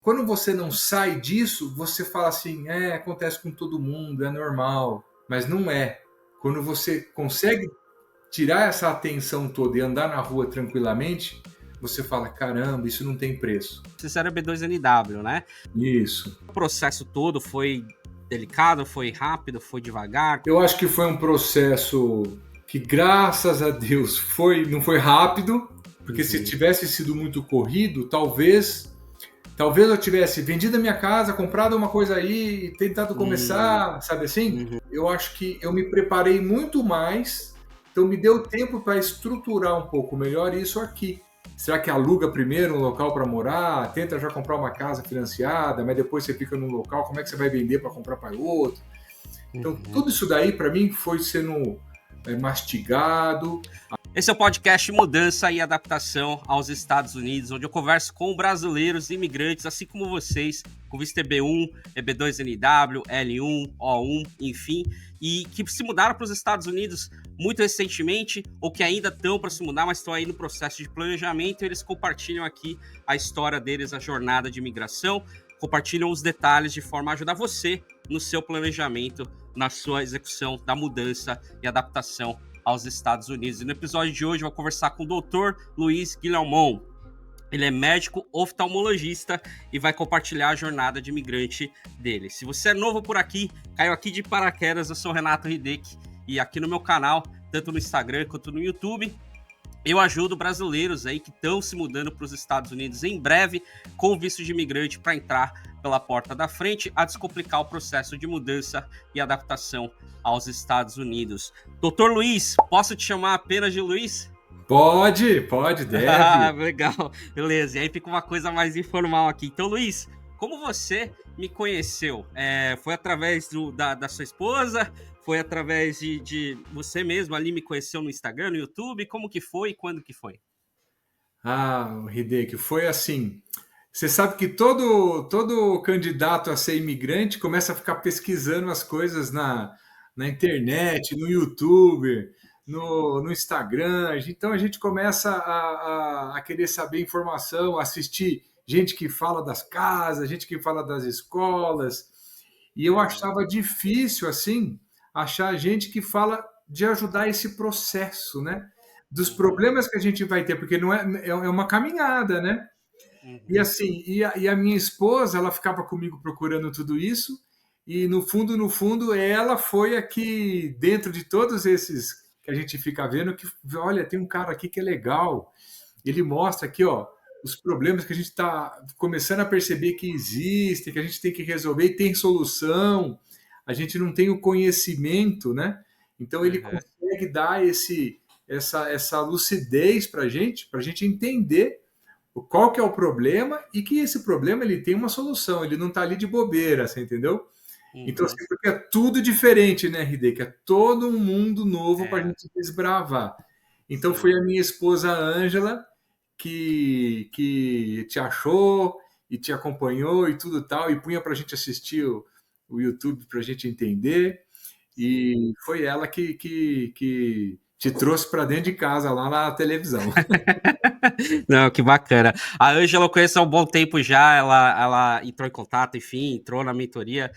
quando você não sai disso, você fala assim, acontece com todo mundo, é normal, mas não é. Quando você consegue tirar essa atenção toda e andar na rua tranquilamente, você fala, caramba, isso não tem preço. Você era B2NW, né? Isso. O processo todo foi delicado, foi rápido, foi devagar? Eu acho que foi um processo que, graças a Deus, não foi rápido, porque se tivesse sido muito corrido, talvez eu tivesse vendido a minha casa, comprado uma coisa aí e tentado começar, sabe assim? Eu acho que eu me preparei muito mais, então me deu tempo para estruturar um pouco melhor isso aqui. Será que aluga primeiro um local para morar? Tenta já comprar uma casa financiada, mas depois você fica num local, como é que você vai vender para comprar para outro? Então, tudo isso daí, para mim, foi sendo mastigado. Esse é o podcast Mudança e Adaptação aos Estados Unidos, onde eu converso com brasileiros e imigrantes, assim como vocês, com visto EB1, EB2NW, L1, O1, enfim, e que se mudaram para os Estados Unidos muito recentemente, ou que ainda estão para se mudar, mas estão aí no processo de planejamento, e eles compartilham aqui a história deles, a jornada de imigração, compartilham os detalhes de forma a ajudar você no seu planejamento, na sua execução da mudança e adaptação aos Estados Unidos. E no episódio de hoje eu vou conversar com o Dr. Luiz Guilhermon. Ele é médico oftalmologista e vai compartilhar a jornada de imigrante dele. Se você é novo por aqui, caiu aqui de paraquedas, eu sou Renato Hideki e aqui no meu canal, tanto no Instagram quanto no YouTube, eu ajudo brasileiros aí que estão se mudando para os Estados Unidos em breve com visto de imigrante para entrar pela porta da frente a descomplicar o processo de mudança e adaptação aos Estados Unidos. Doutor Luiz, posso te chamar apenas de Luiz? Pode, deve. Legal, beleza. E aí fica uma coisa mais informal aqui. Então, Luiz, como você me conheceu? Foi através da sua esposa? Foi através de você mesmo ali me conheceu no Instagram, no YouTube? Como que foi e quando que foi? Hideki, foi assim. Você sabe que todo candidato a ser imigrante começa a ficar pesquisando as coisas na internet, no YouTube, no Instagram. Então a gente começa a querer saber informação, assistir gente que fala das casas, gente que fala das escolas. E eu achava difícil, assim, achar gente que fala de ajudar esse processo, né? Dos problemas que a gente vai ter, porque não é uma caminhada, né? E assim, a minha esposa, ela ficava comigo procurando tudo isso, e no fundo, ela foi aqui, dentro de todos esses que a gente fica vendo, que, olha, tem um cara aqui que é legal, ele mostra aqui, ó, os problemas que a gente está começando a perceber que existem, que a gente tem que resolver e tem solução, a gente não tem o conhecimento, né? Então ele consegue dar essa lucidez para a gente entender qual que é o problema e que esse problema ele tem uma solução, ele não está ali de bobeira, você entendeu? Então, assim, porque é tudo diferente, né, Hideki? É todo um mundo novo para a gente desbravar. Então, foi a minha esposa Ângela que te achou e te acompanhou e tudo tal, e punha para a gente assistir o YouTube para a gente entender. E foi ela que te trouxe para dentro de casa, lá na televisão. Não, que bacana. A Ângela eu conheço há um bom tempo já, ela entrou em contato, enfim, entrou na mentoria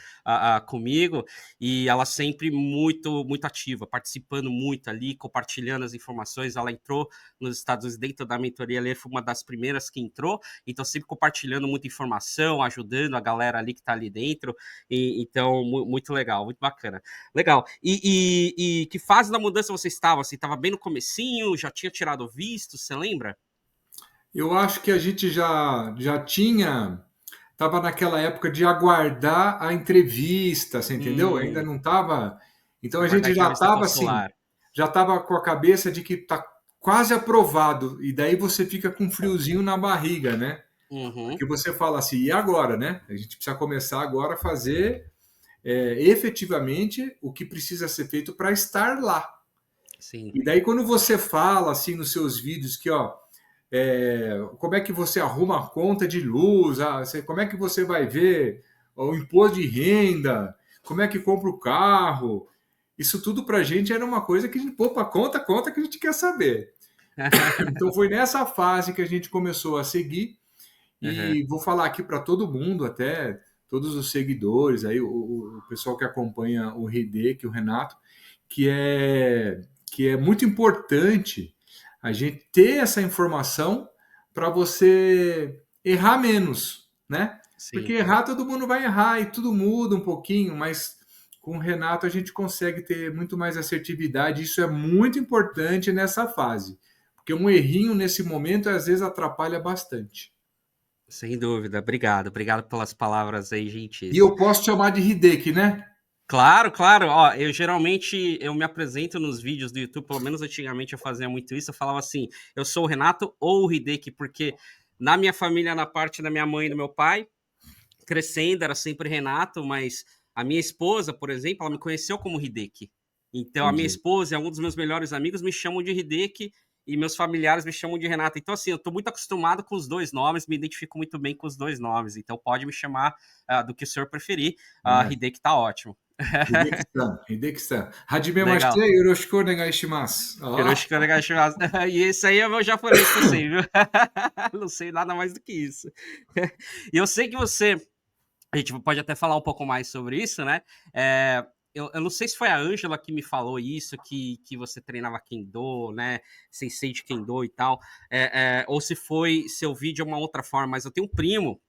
comigo, e ela sempre muito, muito ativa, participando muito ali, compartilhando as informações. Ela entrou nos Estados Unidos dentro da mentoria ali, foi uma das primeiras que entrou, então sempre compartilhando muita informação, ajudando a galera ali que tá ali dentro, então muito legal, muito bacana. Legal. E que fase da mudança você estava? Você estava bem no comecinho, já tinha tirado visto, você lembra? Eu acho que a gente já tinha, estava naquela época de aguardar a entrevista, você entendeu? Ainda não estava. Então a Aguardar a gente já entrevista estava assim, consular. já estava com a cabeça de que está quase aprovado, e daí você fica com um friozinho na barriga, né? Porque você fala assim, e agora, né? A gente precisa começar agora a fazer efetivamente o que precisa ser feito para estar lá. Sim. E daí quando você fala assim nos seus vídeos que, ó, como é que você arruma a conta de luz, como é que você vai ver o imposto de renda, como é que compra o carro, isso tudo para a gente era uma coisa que a gente, opa, conta que a gente quer saber. Então foi nessa fase que a gente começou a seguir, Aham. E vou falar aqui para todo mundo, até todos os seguidores, aí, o pessoal que acompanha o Hideki, o Renato, que é, que é muito importante a gente ter essa informação para você errar menos, né? Porque Sim. errar todo mundo vai errar e tudo muda um pouquinho, mas com o Renato a gente consegue ter muito mais assertividade. Isso é muito importante nessa fase, porque um errinho nesse momento às vezes atrapalha bastante. Sem dúvida. Obrigado. Obrigado pelas palavras aí E gentis. eu posso chamar de Hideki, né? Claro, claro. Ó, eu geralmente eu me apresento nos vídeos do YouTube, pelo menos antigamente eu fazia muito isso. Eu falava assim: eu sou o Renato ou o Hideki, porque na minha família, na parte da minha mãe e do meu pai, crescendo era sempre Renato, mas a minha esposa, por exemplo, ela me conheceu como Hideki. Então a minha Entendi. esposa e alguns dos meus melhores amigos me chamam de Hideki e meus familiares me chamam de Renato. Então, assim, eu tô muito acostumado com os dois nomes, me identifico muito bem com os dois nomes. Então, pode me chamar do que o senhor preferir. É. Hideki tá ótimo. Hideki-san, Hideki-san. Hajime mashite, Legal. yoroshiku onegai shimasu. Ó. Hiroshi Konegashimasu. E esse aí é o meu japonês que eu sei, viu? Não sei nada mais do que isso. E eu sei que você. A gente pode até falar um pouco mais sobre isso, né? Eu não sei se foi a Ângela que me falou isso, que você treinava Kendo, né? Sensei de Kendo e tal. Ou se foi seu vídeo de uma outra forma, mas eu tenho um primo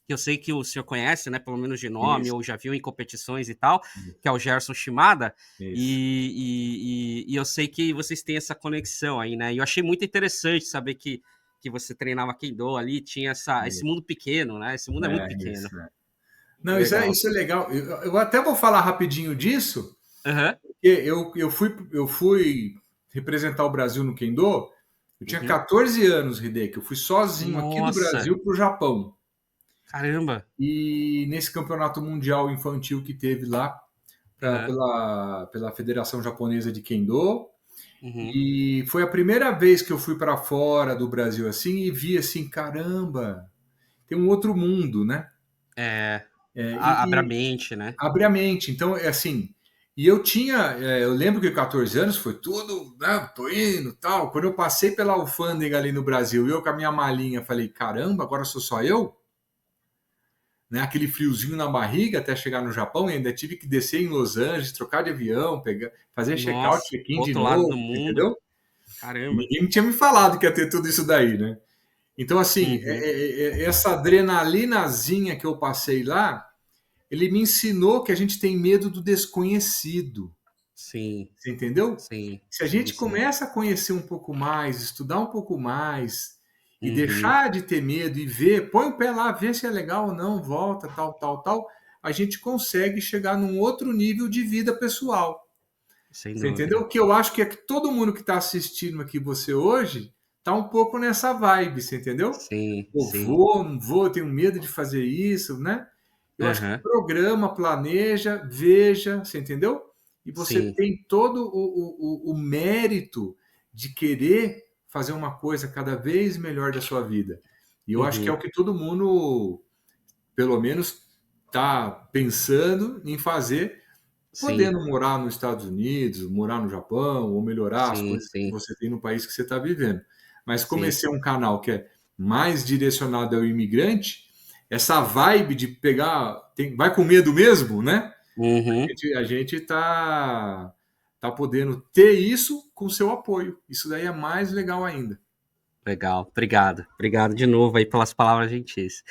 que eu sei que o senhor conhece, né, pelo menos de nome, Isso, ou já viu em competições e tal, que é o Gerson Shimada, isso. e eu sei que vocês têm essa conexão aí, né? E eu achei muito interessante saber que você treinava Kendo ali, tinha esse mundo pequeno, né? Esse mundo é muito pequeno. Isso. Não, Legal. isso é legal. Eu até vou falar rapidinho disso, Aham. porque eu fui representar o Brasil no Kendo. Eu tinha Uhum. 14 anos, Hideki. Eu fui sozinho aqui do Nossa, Brasil para o Japão. caramba. E nesse campeonato mundial infantil que teve lá, Aham. pela Federação Japonesa de Kendo. Uhum. E foi a primeira vez que eu fui para fora do Brasil assim e vi assim, caramba, tem um outro mundo, né? É, É, abre a e mente, né? abre a mente. Então, é assim. E eu tinha, eu lembro que 14 anos foi tudo, né? Tô indo, tal. Quando eu passei pela alfândega ali no Brasil, eu com a minha malinha, falei, caramba, agora sou só eu? Né? Aquele friozinho na barriga até chegar no Japão, e ainda tive que descer em Los Angeles, trocar de avião, pegar, fazer check-out, Nossa, check-in de outro lado do novo, mundo. entendeu? Caramba. Ninguém tinha me falado que ia ter tudo isso daí, né? Então, assim, Uhum. essa adrenalinazinha que eu passei lá, ele me ensinou que a gente tem medo do desconhecido. Sim, Você entendeu? sim, Se a sim, gente sim. começa a conhecer um pouco mais, estudar um pouco mais e Uhum. deixar de ter medo e ver, põe o pé lá, vê se é legal ou não, volta, tal, tal, tal, a gente consegue chegar num outro nível de vida pessoal. Sem Você entendeu? dúvida. O que eu acho que é que todo mundo que está assistindo aqui você hoje tá um pouco nessa vibe, você entendeu? Sim, Eu sim. vou, não vou, tenho medo de fazer isso, né? Eu acho que Aham. programa, planeja, veja, você entendeu? E você Sim. tem todo o mérito de querer fazer uma coisa cada vez melhor da sua vida. E eu acho que é Uhum. o que todo mundo, pelo menos, está pensando em fazer, Sim, podendo morar nos Estados Unidos, morar no Japão, ou melhorar as sim, coisas que sim, você tem no país que você está vivendo. Mas como sim. esse é um canal que é mais direcionado ao imigrante, essa vibe de pegar, vai com medo mesmo, né? Uhum. A gente tá podendo ter isso com seu apoio. Isso daí é mais legal ainda. Legal. Obrigado. Obrigado de novo aí pelas palavras gentis.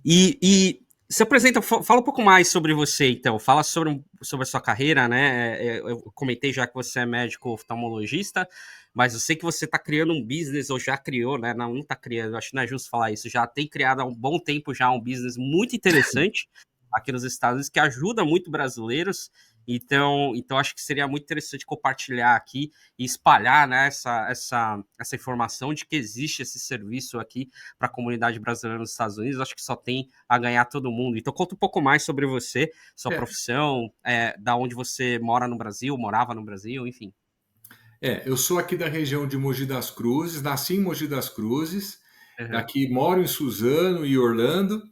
E se apresenta, fala um pouco mais sobre você, então. Fala sobre a sua carreira, né? Eu comentei já que você é médico oftalmologista, mas eu sei que você está criando um business, ou já criou, né? Não, não está criando, acho que não é justo falar isso. Já tem criado há um bom tempo já um business muito interessante aqui nos Estados Unidos, que ajuda muito brasileiros. Então acho que seria muito interessante compartilhar aqui e espalhar, né, essa informação de que existe esse serviço aqui para a comunidade brasileira nos Estados Unidos. Acho que só tem a ganhar todo mundo. Então, conta um pouco mais sobre você, sua É, profissão, da onde você mora no Brasil, morava no Brasil, enfim. eu sou aqui da região de Mogi das Cruzes, nasci em Mogi das Cruzes, Uhum, aqui moro em Suzano e Orlando,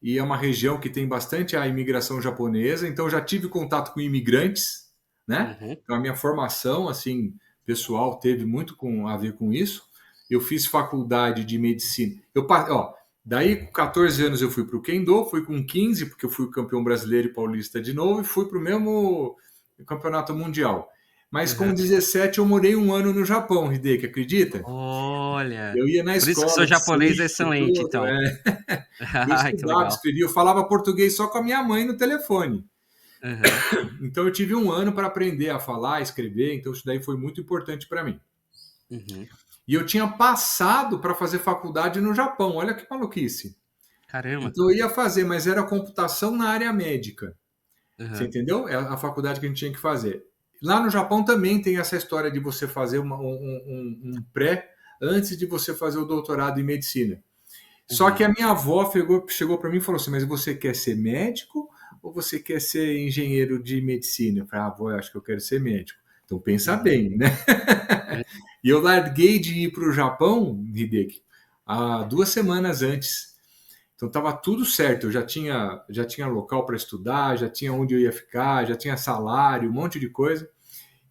e é uma região que tem bastante a imigração japonesa, então já tive contato com imigrantes, né? uhum, Então a minha formação, assim, pessoal teve muito a ver com isso. Eu fiz faculdade de medicina. Ó, Daí, com 14 anos, eu fui para o Kendo, fui com 15, porque eu fui campeão brasileiro e paulista de novo, e fui para o mesmo campeonato mundial. Mas com Aham. 17 eu morei um ano no Japão, Hideki, acredita? Olha, Eu ia na por isso que seu escola de japonês é surf, excelente, tudo, então. eu Ai, que estudava, legal. escrevia, eu falava português só com a minha mãe no telefone. Aham. Então eu tive um ano para aprender a falar, escrever, então isso daí foi muito importante para mim. Uhum. E eu tinha passado para fazer faculdade no Japão, olha que maluquice. Caramba. Então eu ia fazer, mas era computação na área médica. Você Aham. entendeu? É a faculdade que a gente tinha que fazer. Lá no Japão também tem essa história de você fazer um pré antes de você fazer o doutorado em medicina. Só que Uhum. a minha avó chegou para mim e falou assim: Mas você quer ser médico ou você quer ser engenheiro de medicina? Eu falei: avó, eu acho que eu quero ser médico. Então pensa Uhum. bem, né? E eu larguei de ir para o Japão, Hideki, há 2 semanas antes. Então estava tudo certo, eu já tinha local para estudar, já tinha onde eu ia ficar, já tinha salário, um monte de coisa.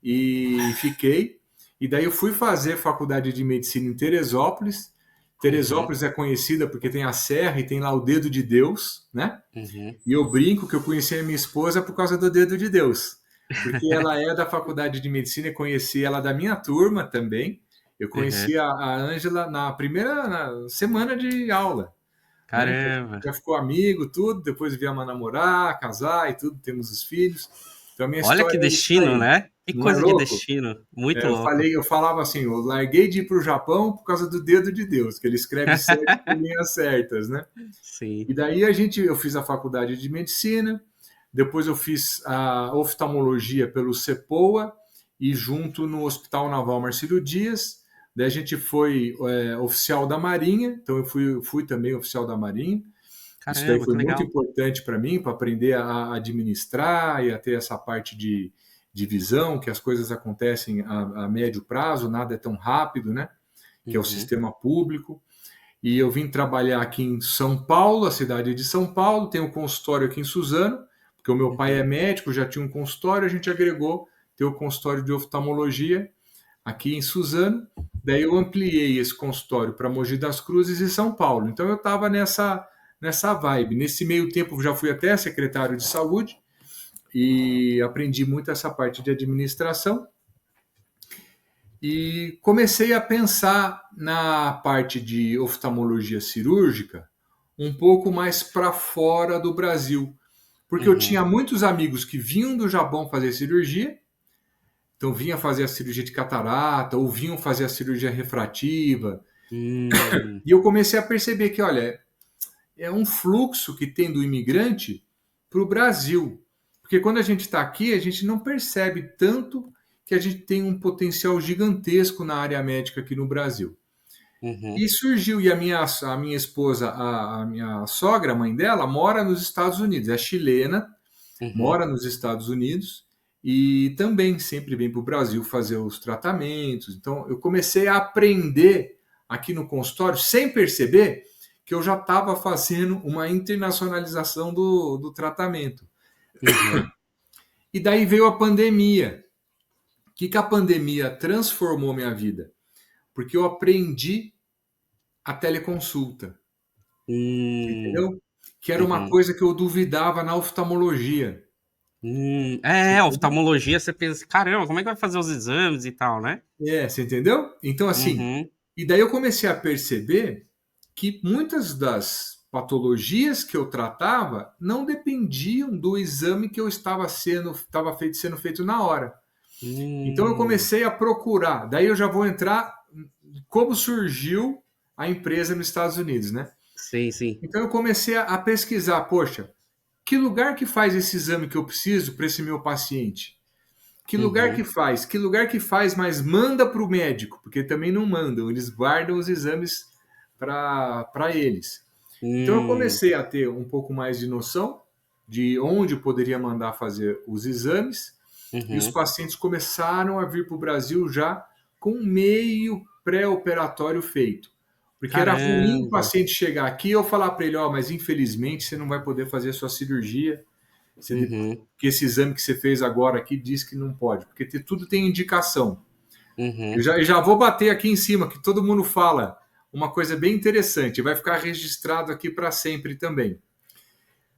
E fiquei. E daí eu fui fazer faculdade de medicina em Teresópolis. Uhum. Teresópolis é conhecida porque tem a serra e tem lá o dedo de Deus, né? Uhum. E eu brinco que eu conheci a minha esposa por causa do dedo de Deus. Porque ela é da faculdade de medicina e conheci ela da minha turma também. Eu Uhum. conheci a Ângela na primeira semana de aula, né? Então, Caramba. já ficou amigo, tudo. Depois viemos a namorar, casar e tudo. Temos os filhos. Então, a minha Olha história que é isso destino, aí. né? Que Não é coisa de louco? destino. Muito louco. Eu falava assim, eu larguei de ir para o Japão por causa do dedo de Deus, que ele escreve certo com linhas certas, né? Sim. E daí eu fiz a faculdade de medicina, depois eu fiz a oftalmologia pelo CEPOA e junto no Hospital Naval Marcílio Dias. Daí a gente foi oficial da Marinha, então eu fui também oficial da Marinha. Isso daí Caramba, foi que muito legal. importante para mim, para aprender a administrar e a ter essa parte de visão, que as coisas acontecem a médio prazo, nada é tão rápido, né? Que é o Uhum. sistema público. E eu vim trabalhar aqui em São Paulo, a cidade de São Paulo, tenho um consultório aqui em Suzano, porque o meu pai é Uhum. médico, já tinha um consultório, a gente agregou, ter o consultório de oftalmologia aqui em Suzano. Daí eu ampliei esse consultório para Mogi das Cruzes e São Paulo. Então eu estava nessa vibe. Nesse meio tempo já fui até secretário de saúde e aprendi muito essa parte de administração. E comecei a pensar na parte de oftalmologia cirúrgica um pouco mais para fora do Brasil, porque eu Uhum. tinha muitos amigos que vinham do Japão fazer cirurgia, então vinha fazer a cirurgia de catarata ou vinham fazer a cirurgia refrativa, Hum. e eu comecei a perceber que, olha, é um fluxo que tem do imigrante para o Brasil. Porque quando a gente está aqui, a gente não percebe tanto que a gente tem um potencial gigantesco na área médica aqui no Brasil. Uhum. E surgiu, e a minha esposa, a minha sogra, a mãe dela, mora nos Estados Unidos, é chilena, Uhum. mora nos Estados Unidos e também sempre vem para o Brasil fazer os tratamentos. Então, eu comecei a aprender aqui no consultório, sem perceber que eu já estava fazendo uma internacionalização do tratamento. Uhum. E daí veio a pandemia. O que a pandemia transformou minha vida? Porque eu aprendi a teleconsulta, Hum. entendeu? Que era uma Uhum. coisa que eu duvidava na oftalmologia. Você É, entendeu? oftalmologia, você pensa, caramba, como é que vai fazer os exames e tal, né? Você entendeu? Então, assim, Uhum. e daí eu comecei a perceber que muitas das patologias que eu tratava não dependiam do exame que eu sendo feito na hora. Então eu Hum. comecei a procurar. Daí eu já vou entrar como surgiu a empresa nos Estados Unidos, né? Sim, sim. Então eu comecei a pesquisar, poxa, que lugar que faz esse exame que eu preciso para esse meu paciente? Que lugar Uhum. que faz? Que lugar que faz, mas manda para o médico, porque também não mandam, eles guardam os exames para eles. Então eu Hum. comecei a ter um pouco mais de noção de onde eu poderia mandar fazer os exames, e os Uhum. pacientes começaram a vir para o Brasil já com meio pré-operatório feito. Porque era ruim o Caramba. paciente chegar aqui e eu falar para ele, ó, mas infelizmente você não vai poder fazer a sua cirurgia, Uhum. que esse exame que você fez agora aqui diz que não pode, porque tudo tem indicação. Eu Uhum. já vou bater aqui em cima, que todo mundo fala. uma coisa bem interessante, vai ficar registrado aqui para sempre também.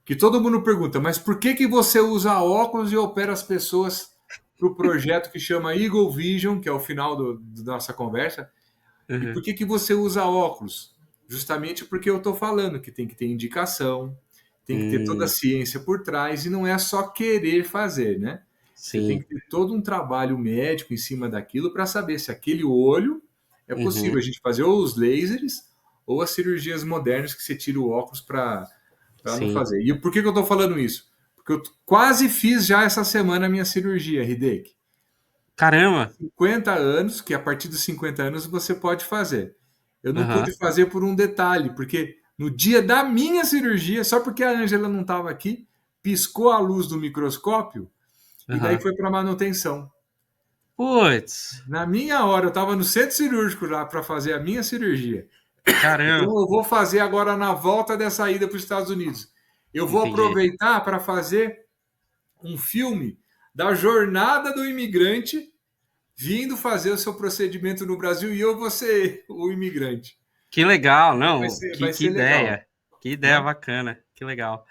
Que todo mundo pergunta, mas por que você usa óculos e opera as pessoas para o projeto que chama Eagle Vision, que é o final da nossa conversa, e por Uhum. que você usa óculos? Justamente porque eu estou falando que tem que ter indicação, tem que ter toda a Hum, ciência por trás, e não é só querer fazer, né? Você tem que sim. ter todo um trabalho médico em cima daquilo para saber se aquele olho é possível a Uhum. gente fazer ou os lasers ou as cirurgias modernas que você tira o óculos para não Sim. fazer. E por que eu estou falando isso? Porque eu quase fiz já essa semana a minha cirurgia, Hideki. Caramba! 50 anos, que a partir dos 50 anos você pode fazer. Eu não Aham. pude fazer por um detalhe, porque no dia da minha cirurgia, só porque a Ângela não estava aqui, piscou a luz do microscópio e daí Aham. foi para manutenção. Putz, Na minha hora, eu estava no centro cirúrgico lá para fazer a minha cirurgia. Então caramba. eu vou fazer agora na volta dessa ida para os Estados Unidos. Eu vou Entendi. aproveitar para fazer um filme da jornada do imigrante vindo fazer o seu procedimento no Brasil e eu vou ser o imigrante. Que legal, Então não, vai que ser legal, ideia. Que ideia né? bacana, que legal.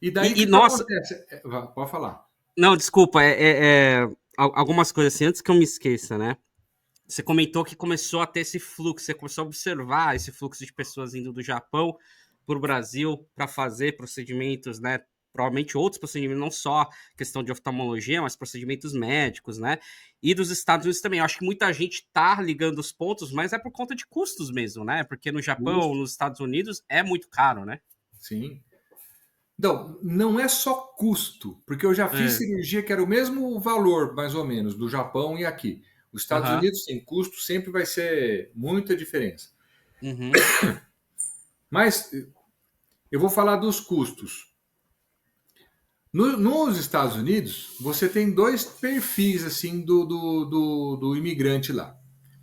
E daí o que, que Nossa, acontece? Pode falar. não, desculpa, algumas coisas assim, antes que eu me esqueça, né? Você comentou que começou a ter esse fluxo, você começou a observar esse fluxo de pessoas indo do Japão para o Brasil para fazer procedimentos, né? Provavelmente outros procedimentos, não só questão de oftalmologia, mas procedimentos médicos, né? E dos Estados Unidos também. Eu acho que muita gente tá ligando os pontos, mas é por conta de custos mesmo, né? Porque no Japão, Justo, nos Estados Unidos, é muito caro, né? sim. Então, não é só custo, porque eu já fiz É. cirurgia que era o mesmo valor, mais ou menos, do Japão e aqui. Os Estados Aham. Unidos, sem custo, sempre vai ser muita diferença. Uhum. Mas eu vou falar dos custos. Nos Estados Unidos, você tem dois perfis assim do imigrante lá.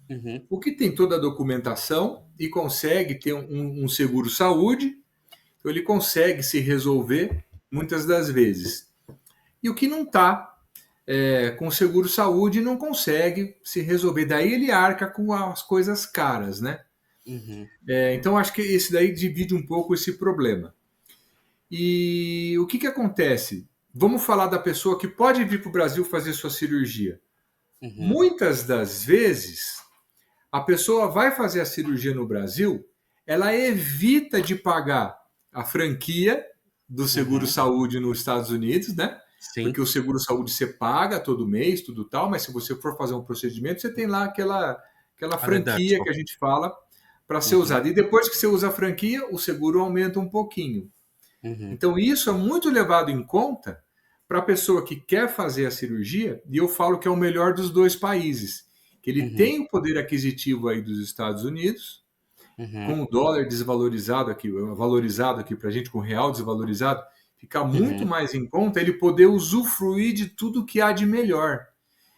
Uhum. O que tem toda a documentação e consegue ter um seguro saúde, então ele consegue se resolver muitas das vezes. E o que não está com seguro saúde não consegue se resolver. Daí ele arca com as coisas caras, né? Uhum. Então acho que esse daí divide um pouco esse problema. E o que, que acontece? Vamos falar da pessoa que pode vir para o Brasil fazer sua cirurgia. Uhum. Muitas das vezes, a pessoa vai fazer a cirurgia no Brasil, ela evita de pagar a franquia do seguro Uhum. saúde nos Estados Unidos, né? Sim. Porque o seguro saúde você paga todo mês, tudo tal, mas se você for fazer um procedimento, você tem lá aquela A franquia que deductible. a gente fala para ser Uhum. usada. E depois que você usa a franquia, o seguro aumenta um pouquinho. Uhum. Então, isso é muito levado em conta para a pessoa que quer fazer a cirurgia, e eu falo que é o melhor dos dois países, que ele Uhum. tem o poder aquisitivo aí dos Estados Unidos, Uhum. com o dólar desvalorizado aqui, valorizado aqui para a gente, com o real desvalorizado, fica muito Uhum. mais em conta ele poder usufruir de tudo que há de melhor.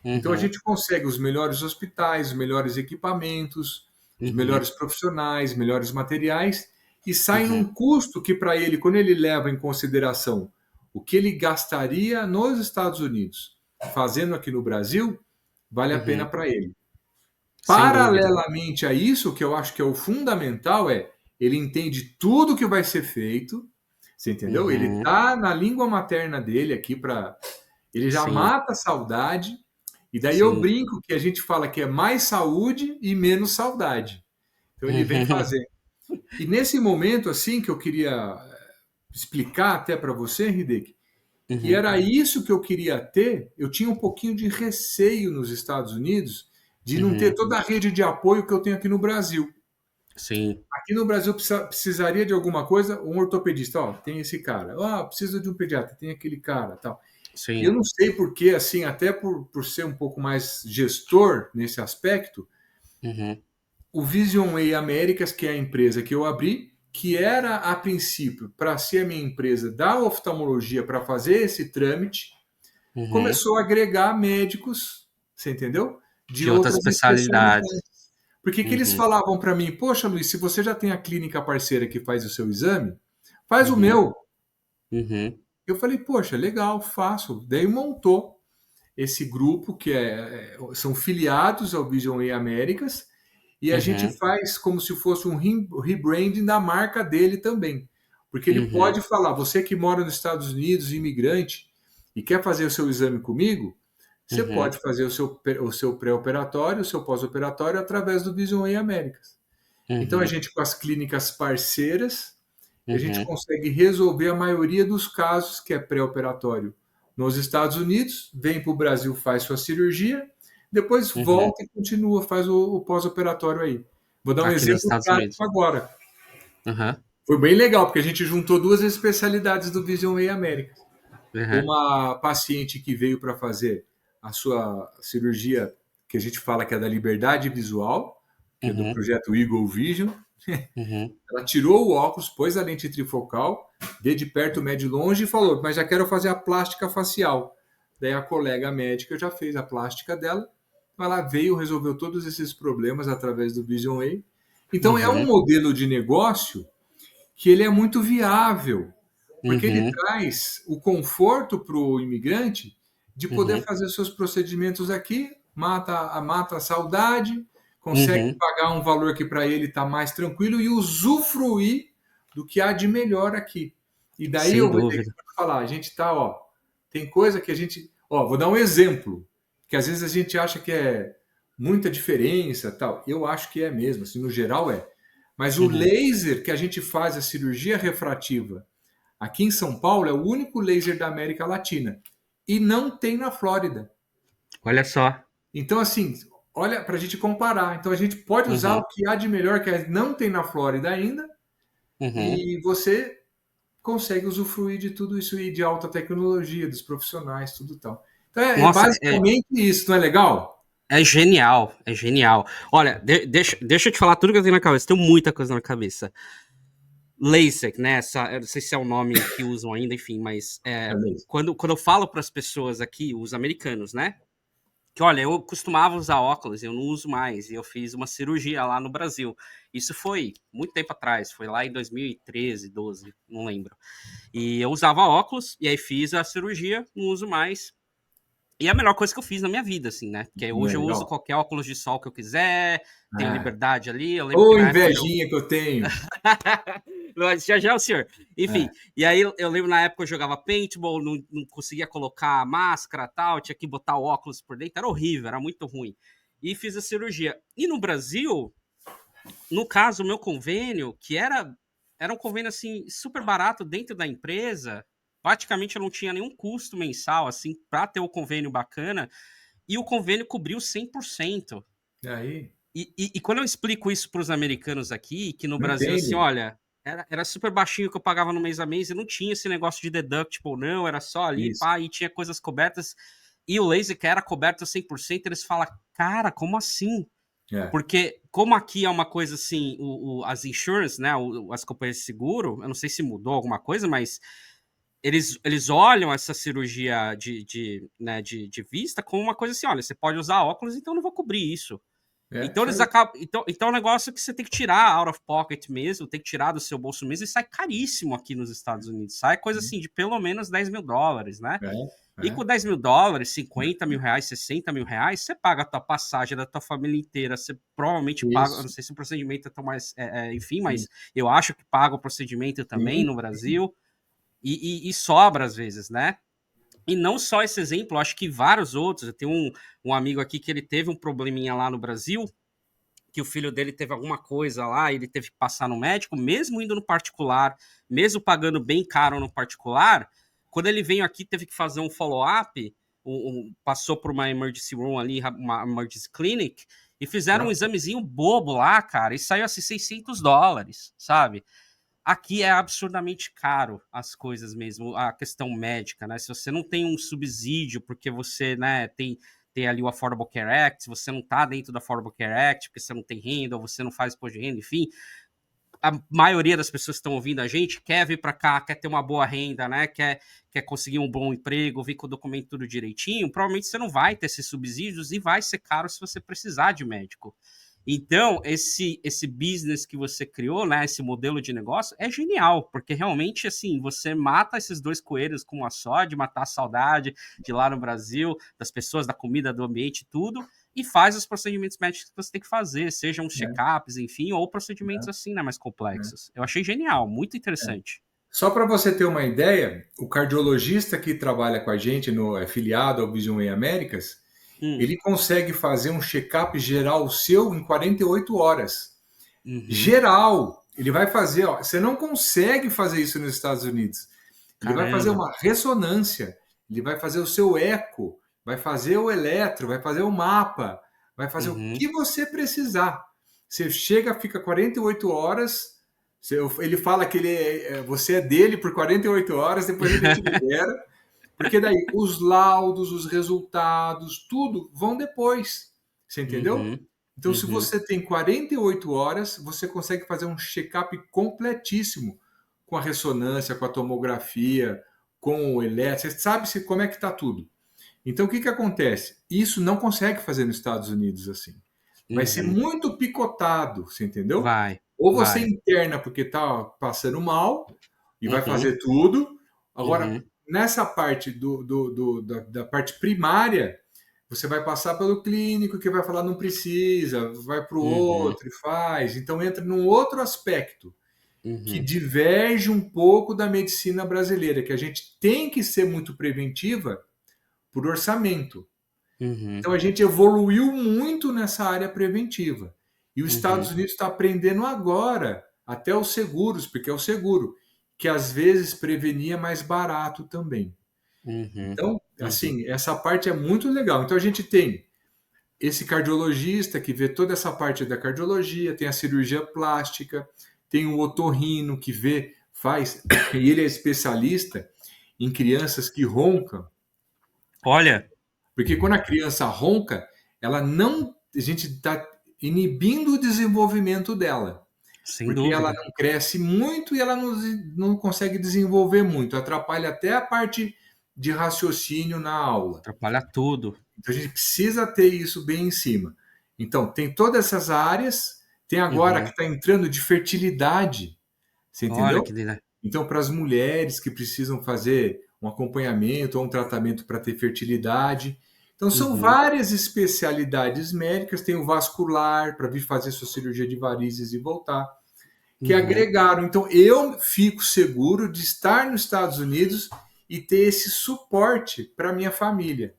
Então a Uhum. gente consegue os melhores hospitais, os melhores equipamentos, os Uhum. melhores profissionais, melhores materiais, e sai num Uhum. custo que para ele, quando ele leva em consideração o que ele gastaria nos Estados Unidos, fazendo aqui no Brasil, vale a pena Uhum. para ele. Sem dúvida. Paralelamente a isso, o que eu acho que é o fundamental é ele entende tudo que vai ser feito, você entendeu? Ele Uhum. tá na língua materna dele aqui para ele já Sim, mata a saudade, e daí eu sim. brinco que a gente fala que é mais saúde e menos saudade. Então ele vem Uhum. fazer. E nesse momento, assim, que eu queria explicar até para você, Hideki, que Uhum. era isso que eu queria ter, eu tinha um pouquinho de receio nos Estados Unidos de não ter Uhum. toda a rede de apoio que eu tenho aqui no Brasil. Sim, Aqui no Brasil precisaria de alguma coisa, um ortopedista, ó, tem esse cara. Ah, precisa de um pediatra, tem aquele cara, tal. E eu sim. não sei porque, assim, até por ser um pouco mais gestor nesse aspecto, Uhum. o Vision Way Américas, que é a empresa que eu abri, que era a princípio para ser a minha empresa da oftalmologia para fazer esse trâmite, Uhum. começou a agregar médicos, você entendeu? De De outras outras especialidades. especialidades. Porque que eles Uhum. falavam para mim, poxa, Luiz, se você já tem a clínica parceira que faz o seu exame, faz o Uhum. meu. Uhum. Eu falei, poxa, legal, faço. Daí montou esse grupo que são filiados ao Vision Way Américas e a gente Uhum. faz como se fosse um rebranding da marca dele também. Porque ele Uhum. pode falar, você que mora nos Estados Unidos, imigrante, e quer fazer o seu exame comigo, você Uhum. pode fazer o seu pré-operatório, o seu pós-operatório através do Vision Way Américas. Então a Uhum. gente com as clínicas parceiras, a gente Uhum. consegue resolver a maioria dos casos que é pré-operatório nos Estados Unidos, vem para o Brasil, faz sua cirurgia, depois Uhum. volta e continua, faz o pós-operatório aí. Vou dar um Aqui nos exemplo Estados prático Unidos. agora. Aham. Foi bem legal, porque a gente juntou duas especialidades do Vision Way América. Aham. Uma paciente que veio para fazer a sua cirurgia, que a gente fala que é da liberdade visual, que é do Uhum. projeto Eagle Vision. Uhum. Ela tirou o óculos, pôs a lente trifocal, vê de perto, mede longe e falou: mas já quero fazer a plástica facial. Daí a colega médica já fez a plástica dela. Ela veio, resolveu todos esses problemas através do Vision Way. Então é um Uhum. modelo de negócio que ele é muito viável, porque ele Uhum. traz o conforto para o imigrante de poder Uhum. fazer seus procedimentos aqui, mata a saudade, consegue Uhum. pagar um valor que para ele está mais tranquilo e usufruir do que há de melhor aqui. E daí Sem eu vou ter dúvida. que falar, a gente está, ó, tem coisa que a gente, ó, vou dar um exemplo, que às vezes a gente acha que é muita diferença, tal. Eu acho que é mesmo, assim, no geral é. Mas o Uhum. laser que a gente faz a cirurgia refrativa aqui em São Paulo é o único laser da América Latina e não tem na Flórida. Olha só. Então, assim, olha para a gente comparar. Então, a gente pode usar Uhum. o que há de melhor que não tem na Flórida ainda Uhum. e você consegue usufruir de tudo isso e de alta tecnologia, dos profissionais, tudo tal. Então, é Nossa, basicamente isso, não é legal? é genial, é genial. Olha, deixa eu te falar tudo que eu tenho na cabeça. Tenho muita coisa na cabeça. LASIK, né? Eu não sei se é o nome que usam ainda, enfim, mas É mesmo. quando eu falo para as pessoas aqui, os americanos, né? Que olha, eu costumava usar óculos, eu não uso mais, e eu fiz uma cirurgia lá no Brasil. Isso foi muito tempo atrás, foi lá em 2013, 12, não lembro. E eu usava óculos, e aí fiz a cirurgia, não uso mais. E é a melhor coisa que eu fiz na minha vida, assim, né? Porque Não é hoje eu uso legal? qualquer óculos de sol que eu quiser, tenho Ah, liberdade ali. Eu lembro que ô na época eu. invejinha que eu tenho. Já já é o senhor. Enfim, É, e aí eu lembro na época eu jogava paintball, não conseguia colocar máscara tal, tinha que botar o óculos por dentro, era horrível, era muito ruim. E fiz a cirurgia. E no Brasil, no caso, o meu convênio, que era um convênio assim super barato dentro da empresa, praticamente eu não tinha nenhum custo mensal assim para ter o convênio bacana, e o convênio cobriu 100%. aí, E quando eu explico isso para os americanos aqui, que no não Brasil, assim, entendem. olha, era super baixinho o que eu pagava no mês a mês e não tinha esse negócio de deductible, não, era só ali, Isso. pá, e tinha coisas cobertas. E o laser que era coberto 100%, eles falam, cara, como assim? É. Porque como aqui é uma coisa assim, as insurance, né, as companhias de seguro, eu não sei se mudou alguma coisa, mas eles olham essa cirurgia né, de vista como uma coisa assim, olha, você pode usar óculos, então eu não vou cobrir isso. É, Então isso eles aí. acabam. Então é um negócio que você tem que tirar out of pocket mesmo, tem que tirar do seu bolso mesmo, e sai caríssimo aqui nos Estados Unidos. Sai coisa assim de pelo menos US$ 10.000, né? É, E com é. US$ 10.000, R$ 50.000, R$ 60.000, você paga a tua passagem da tua família inteira, você provavelmente paga, eu não Isso. sei se o procedimento é tão mais, enfim, Sim, mas eu acho que paga o procedimento também sim. no Brasil, e sobra às vezes, né? E não só esse exemplo, eu acho que vários outros. Eu tenho um amigo aqui que ele teve um probleminha lá no Brasil, que o filho dele teve alguma coisa lá, ele teve que passar no médico, mesmo indo no particular, mesmo pagando bem caro no particular, quando ele veio aqui, teve que fazer um follow-up, passou por uma emergency room ali, uma emergency clinic, e fizeram um Tá? examezinho bobo lá, cara, e saiu assim US$ 600, sabe? Aqui é absurdamente caro as coisas mesmo, a questão médica, né? Se você não tem um subsídio, porque você, né, tem ali o Affordable Care Act, se você não tá dentro do Affordable Care Act, porque você não tem renda, ou você não faz imposto de renda, enfim, a maioria das pessoas que estão ouvindo a gente quer vir para cá, quer ter uma boa renda, né? Quer conseguir um bom emprego, vir com o documento tudo direitinho. Provavelmente você não vai ter esses subsídios e vai ser caro se você precisar de médico. Então, esse business que você criou, né, esse modelo de negócio é genial, porque realmente assim, você mata esses dois coelhos com uma só, de matar a saudade de lá no Brasil, das pessoas, da comida, do ambiente, tudo, e faz os procedimentos médicos que você tem que fazer, sejam É, check-ups, enfim, ou procedimentos assim, né, mais é, complexos. Eu achei genial, muito é. interessante. Só para você ter uma ideia, o cardiologista que trabalha com a gente, no afiliado ao Vision Way Américas, Hum, ele consegue fazer um check-up geral seu em 48 horas. uhum, Geral. Ele vai fazer, ó, você não consegue fazer isso nos Estados Unidos. Ele vai fazer caramba. uma ressonância, ele vai fazer o seu eco, vai fazer o eletro, vai fazer o mapa, vai fazer o Uhum, que você precisar. Você chega, fica 48 horas, ele fala que você é dele por 48 horas, depois ele te libera, porque daí os laudos, os resultados, tudo vão depois. Você entendeu? uhum, Então, se uhum, você tem 48 horas, você consegue fazer um check-up completíssimo com a ressonância, com a tomografia, com o eletro. Você sabe como é que está tudo. Então, o que, que acontece? Isso não consegue fazer nos Estados Unidos assim. Vai ser uhum. muito picotado, você entendeu? Vai, Ou você vai. interna porque está passando mal e vai Uhum, fazer tudo. Agora, uhum, nessa parte da parte primária, você vai passar pelo clínico que vai falar não precisa, vai para o uhum, outro e faz. Então entra num outro aspecto que uhum, diverge um pouco da medicina brasileira, que a gente tem que ser muito preventiva por orçamento. uhum, Então a gente evoluiu muito nessa área preventiva. E os Estados uhum, Unidos está aprendendo agora, até os seguros, porque é o seguro, que às vezes prevenir é mais barato também. uhum, Então, uhum, assim, essa parte é muito legal. Então a gente tem esse cardiologista que vê toda essa parte da cardiologia, tem a cirurgia plástica, tem o otorrino que vê, faz, e ele é especialista em crianças que roncam, olha, porque quando a criança ronca, ela não, a gente está inibindo o desenvolvimento dela, sem porque ela dúvida. não cresce muito e ela não consegue desenvolver muito, atrapalha até a parte de raciocínio na aula. Atrapalha tudo. Então a gente precisa ter isso bem em cima. Então, tem todas essas áreas, tem agora que Uhum. está entrando de fertilidade, você Olha entendeu? que linda. Então, para as mulheres que precisam fazer um acompanhamento ou um tratamento para ter fertilidade. Então, são Uhum, várias especialidades médicas, tem o vascular, para vir fazer sua cirurgia de varizes e voltar, que uhum. agregaram. Então, eu fico seguro de estar nos Estados Unidos e ter esse suporte para minha família.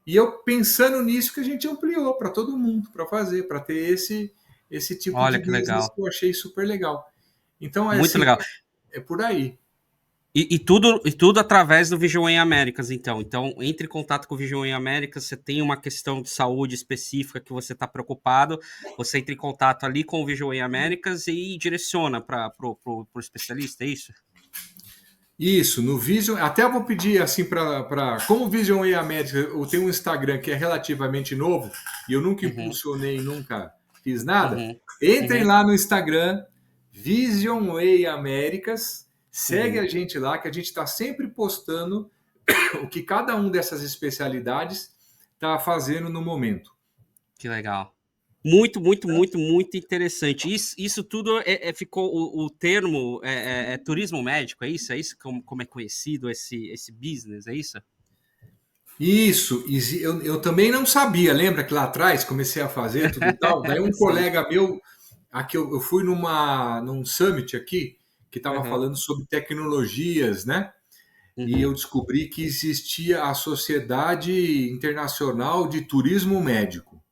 E eu pensando nisso que a gente ampliou para todo mundo, para fazer, para ter esse tipo de Olha que business legal. que eu achei super legal. Então, é Muito assim, legal. é por aí. E tudo através do Vision em Américas, então. Então, entre em contato com o Vision em Américas, você tem uma questão de saúde específica que você está preocupado, você entra em contato ali com o Vision em Américas e direciona para o especialista, é isso? Isso, no Vision, até eu vou pedir assim para. Como o Vision Way América, eu tenho um Instagram que é relativamente novo e eu nunca Uhum, impulsionei, nunca fiz nada. uhum, Entrem uhum, lá no Instagram, Vision Way Américas, segue a uhum. gente lá, que a gente está sempre postando o que cada um dessas especialidades está fazendo no momento. Que legal. Muito, muito, muito, muito interessante. Isso tudo ficou o termo é turismo médico, é isso? É isso como é conhecido esse business, é isso? Isso, eu também não sabia, lembra que lá atrás comecei a fazer tudo e tal? Daí um Sim. colega meu, aqui eu fui num summit aqui, que estava Aham. falando sobre tecnologias, né? E Uhum. eu descobri que existia a Sociedade Internacional de Turismo Médico.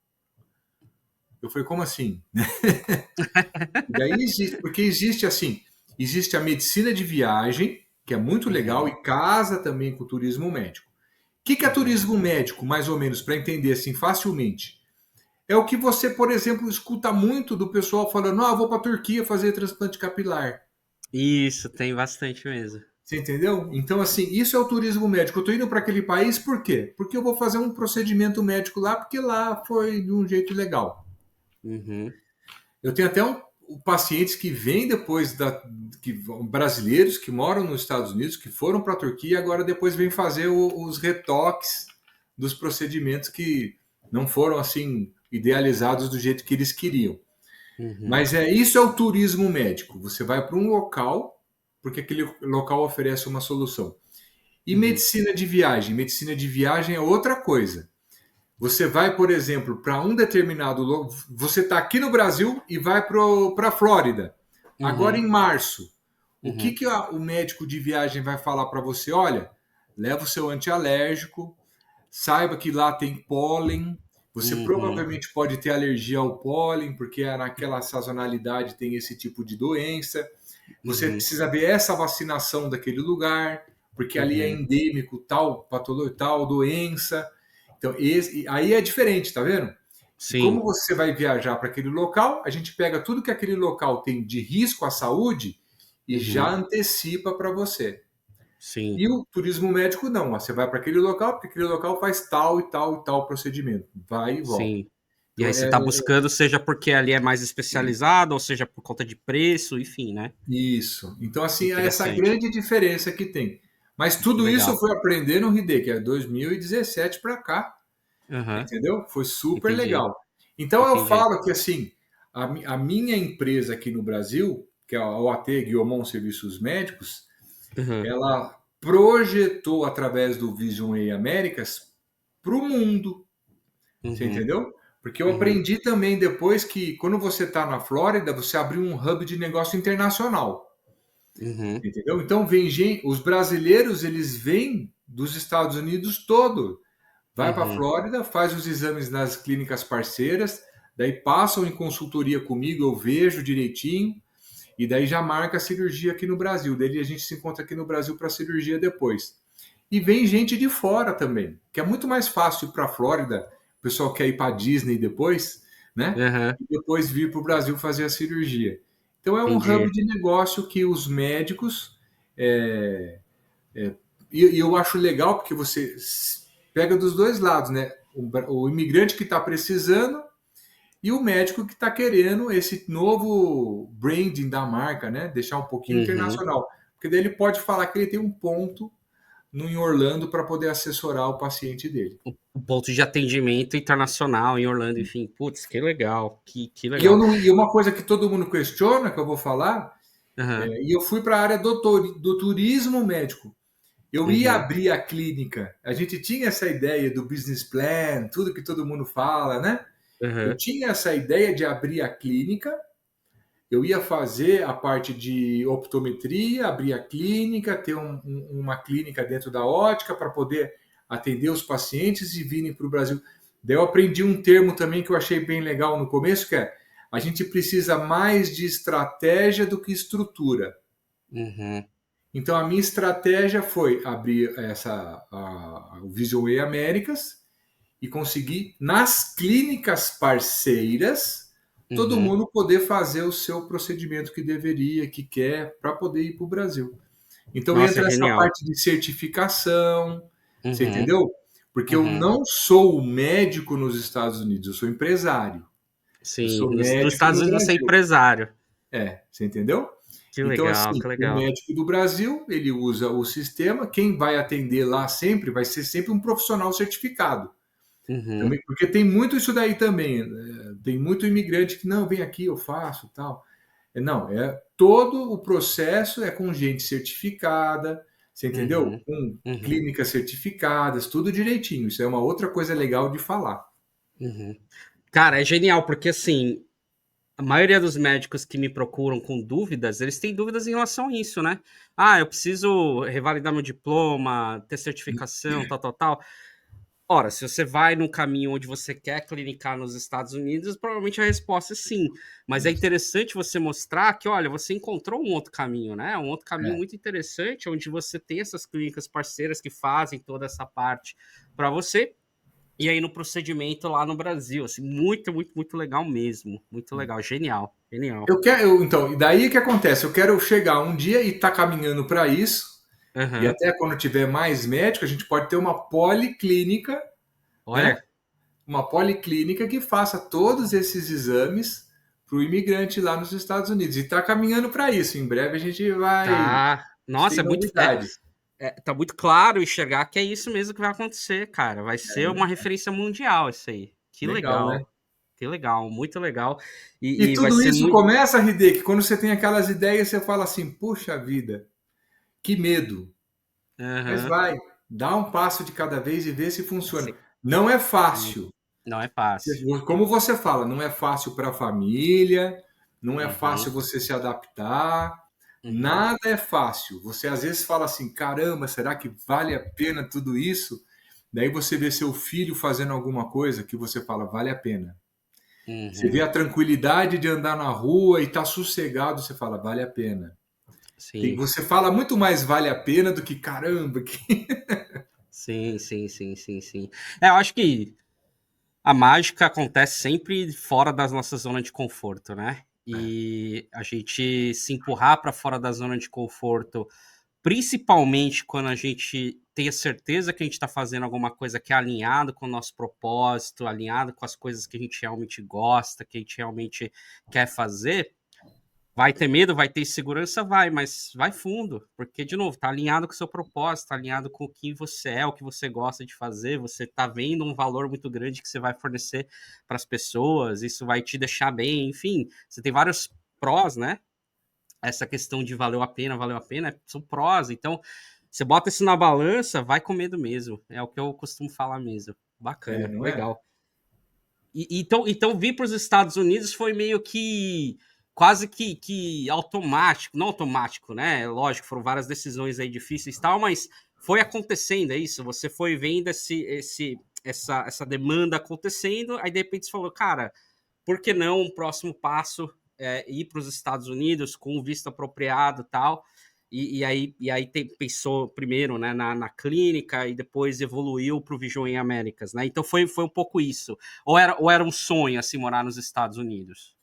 Eu falei, como assim? E daí existe, porque existe assim, existe a medicina de viagem, que é muito legal, Uhum. e casa também com o turismo médico. O que é Uhum. turismo médico, mais ou menos, para entender assim facilmente? É o que você, por exemplo, escuta muito do pessoal falando: ah, vou para a Turquia fazer transplante capilar. Isso, tem bastante mesmo. Você entendeu? Então, assim, isso é o turismo médico. Eu estou indo para aquele país por quê? Porque eu vou fazer um procedimento médico lá, porque lá foi de um jeito legal. Uhum. Eu tenho até pacientes que vêm depois brasileiros que moram nos Estados Unidos, que foram para a Turquia e agora depois vêm fazer os retoques dos procedimentos que não foram assim idealizados do jeito que eles queriam. Uhum. Mas isso é o turismo médico. Você vai para um local porque aquele local oferece uma solução. E Uhum. medicina de viagem? Medicina de viagem é outra coisa. Você vai, por exemplo, para um determinado. Você está aqui no Brasil e vai para a Flórida. Agora Uhum, em março. O que, uhum, que o médico de viagem vai falar para você? Olha, leva o seu antialérgico, saiba que lá tem pólen. Você uhum, provavelmente pode ter alergia ao pólen, porque naquela sazonalidade tem esse tipo de doença. Você uhum, precisa ver essa vacinação daquele lugar, porque ali é uhum. endêmico tal patologia, tal doença. Então, aí é diferente, tá vendo? E como Sim, você vai viajar para aquele local, a gente pega tudo que aquele local tem de risco à saúde e já uhum, antecipa para você. sim, E o turismo médico não, você vai para aquele local, porque aquele local faz tal e tal e tal procedimento, vai e volta. sim. E Então aí você tá buscando, seja porque ali é mais especializado, ou seja por conta de preço, enfim, né? isso. Então assim é essa Interessante. grande diferença que tem. Mas Que tudo isso eu legal. fui aprender no RD, que é 2017 para cá. Aham, Entendeu? Foi super entendi, legal. Então eu entendi. falo que assim, a minha empresa aqui no Brasil, que é a OAT Guiomon Serviços Médicos, Uhum, ela projetou através do Vision Way Américas para o mundo, você uhum, entendeu? Porque eu uhum, aprendi também depois que quando você está na Flórida, você abriu um hub de negócio internacional, uhum, entendeu? Então vem gente, os brasileiros eles vêm dos Estados Unidos todo. Vai para a uhum. Flórida, faz os exames nas clínicas parceiras, daí passam em consultoria comigo, eu vejo direitinho, e daí já marca a cirurgia aqui no Brasil. Daí a gente se encontra aqui no Brasil para a cirurgia depois. E vem gente de fora também, que é muito mais fácil ir para a Flórida, o pessoal quer ir para a Disney depois, né? Aham, E depois vir para o Brasil fazer a cirurgia. Então é um hub entendi. de negócio que os médicos é, e eu acho legal porque você pega dos dois lados, né? O imigrante que está precisando e o médico que está querendo esse novo branding da marca, né? Deixar um pouquinho Uhum. internacional. Porque daí ele pode falar que ele tem um ponto em Orlando para poder assessorar o paciente dele. O ponto de atendimento internacional em Orlando, enfim. Putz, que legal, que E, eu legal. não, e uma coisa que todo mundo questiona, que eu vou falar, Aham, e eu fui para a área do turismo médico. Eu ia uhum, abrir a clínica. A gente tinha essa ideia do business plan, tudo que todo mundo fala, né? Eu aham, tinha essa ideia de abrir a clínica. Eu ia fazer a parte de optometria, abrir a clínica, ter uma clínica dentro da ótica para poder atender os pacientes e virem para o Brasil. Daí eu aprendi um termo também que eu achei bem legal no começo, que é a gente precisa mais de estratégia do que estrutura. uhum, Então, a minha estratégia foi abrir o Vision Way Américas e conseguir, nas clínicas parceiras, todo uhum. mundo poder fazer o seu procedimento que deveria, que quer, para poder ir para o Brasil. Então, Nossa, entra essa genial. parte de certificação, você Uhum, entendeu? Porque eu uhum. não sou médico nos Estados Unidos, eu sou empresário. Eu Sim, sou nos médico Estados no Unidos você é Brasil. empresário. Você entendeu? Que Então, legal, assim, que o legal. médico do Brasil, ele usa o sistema, quem vai atender lá sempre vai ser sempre um profissional certificado. Uhum, Também, porque tem muito isso daí também, né? Tem muito imigrante que não vem aqui, eu faço, tal. Não, todo o processo é com gente certificada, você entendeu? uhum, Com uhum, clínicas certificadas, tudo direitinho. Isso é uma outra coisa legal de falar. uhum. Cara, é genial, porque assim, a maioria dos médicos que me procuram com dúvidas, eles têm dúvidas em relação a isso, né? Ah, eu preciso revalidar meu diploma, ter certificação, tal, tal, tal. Ora, se você vai num caminho onde você quer clinicar nos Estados Unidos, provavelmente a resposta é sim. Mas é Isso. interessante você mostrar que, olha, você encontrou um outro caminho, né? Um outro caminho É. muito interessante, onde você tem essas clínicas parceiras que fazem toda essa parte para você. E aí no procedimento lá no Brasil, assim, muito, muito, muito legal mesmo. Muito legal, genial, genial. Então, e daí o que acontece? Eu quero chegar um dia e estar caminhando para isso, e Aham. até quando tiver mais médico, a gente pode ter uma policlínica, né? Olha, Uma policlínica que faça todos esses exames para o imigrante lá nos Estados Unidos. E está caminhando para isso. Em breve a gente vai. tá. A gente Nossa, tem é muito. novidades. Tá muito claro enxergar que é isso mesmo que vai acontecer, cara. Vai ser uma É referência mundial isso aí. Que legal, né? legal. Que legal, muito legal. E E vai tudo ser isso muito. começa, Ride, que quando você tem aquelas ideias, você fala assim: puxa vida, que medo. Mas Aham. vai, dá um passo de cada vez e vê se funciona. não é Hum, fácil. Não é fácil. Como você fala, não é fácil para a família, não é fácil Uhum, você se adaptar, uhum, nada é fácil. Você às vezes fala assim: caramba, será que vale a pena tudo isso? Daí você vê seu filho fazendo alguma coisa que você fala: vale a pena. Você vê uhum. a tranquilidade de andar na rua e estar sossegado, você fala: vale a pena. Sim, Você fala muito mais vale a pena do que caramba. sim, sim, sim, sim, sim. Eu acho que a mágica acontece sempre fora da nossa zona de conforto, né? E a gente se empurrar para fora da zona de conforto, principalmente quando a gente tem a certeza que a gente está fazendo alguma coisa que é alinhado com o nosso propósito, alinhado com as coisas que a gente realmente gosta, que a gente realmente quer fazer. Vai ter medo, vai ter insegurança? Vai, mas vai fundo, porque, de novo, tá alinhado com o seu propósito, tá alinhado com o que você é, o que você gosta de fazer, você tá vendo um valor muito grande que você vai fornecer para as pessoas, isso vai te deixar bem, enfim, você tem vários prós, né? Essa questão de valeu a pena, são prós, então você bota isso na balança, vai com medo mesmo, é o que eu costumo falar mesmo. É, Bacana, não é? legal. Então vir para os Estados Unidos foi meio que quase que automático, não automático, né? Lógico, foram várias decisões aí difíceis e tal, mas foi acontecendo, é isso. Você foi vendo essa demanda acontecendo, aí de repente você falou, cara, por que não um próximo passo ir para os Estados Unidos com o visto apropriado e tal? Pensou primeiro, né, na clínica e depois evoluiu para o Vision em Américas, né? Então foi um pouco isso. Ou era um sonho, assim, morar nos Estados Unidos?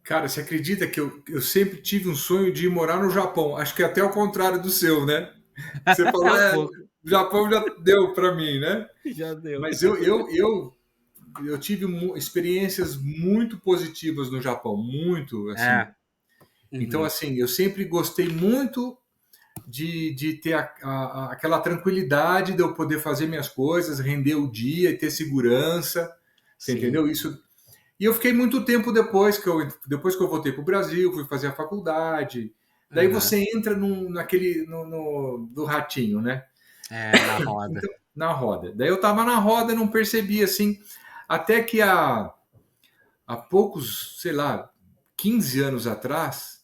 Cara, você acredita que eu sempre tive um sonho de ir morar no Japão? Acho que até ao contrário do seu, né? Você falou, Um pouco. o Japão já deu para mim, né? Já deu. Mas eu tive experiências muito positivas no Japão, muito, assim. É. Então, Uhum. assim, eu sempre gostei muito de ter aquela tranquilidade de eu poder fazer minhas coisas, render o dia e ter segurança, você Sim. entendeu? Isso. E eu fiquei muito tempo depois que eu voltei para o Brasil, fui fazer a faculdade. Daí Aham. você entra naquele do ratinho, né? É, na roda. Então, na roda. Daí eu estava na roda, não percebi assim, até que há poucos, sei lá, 15 anos atrás,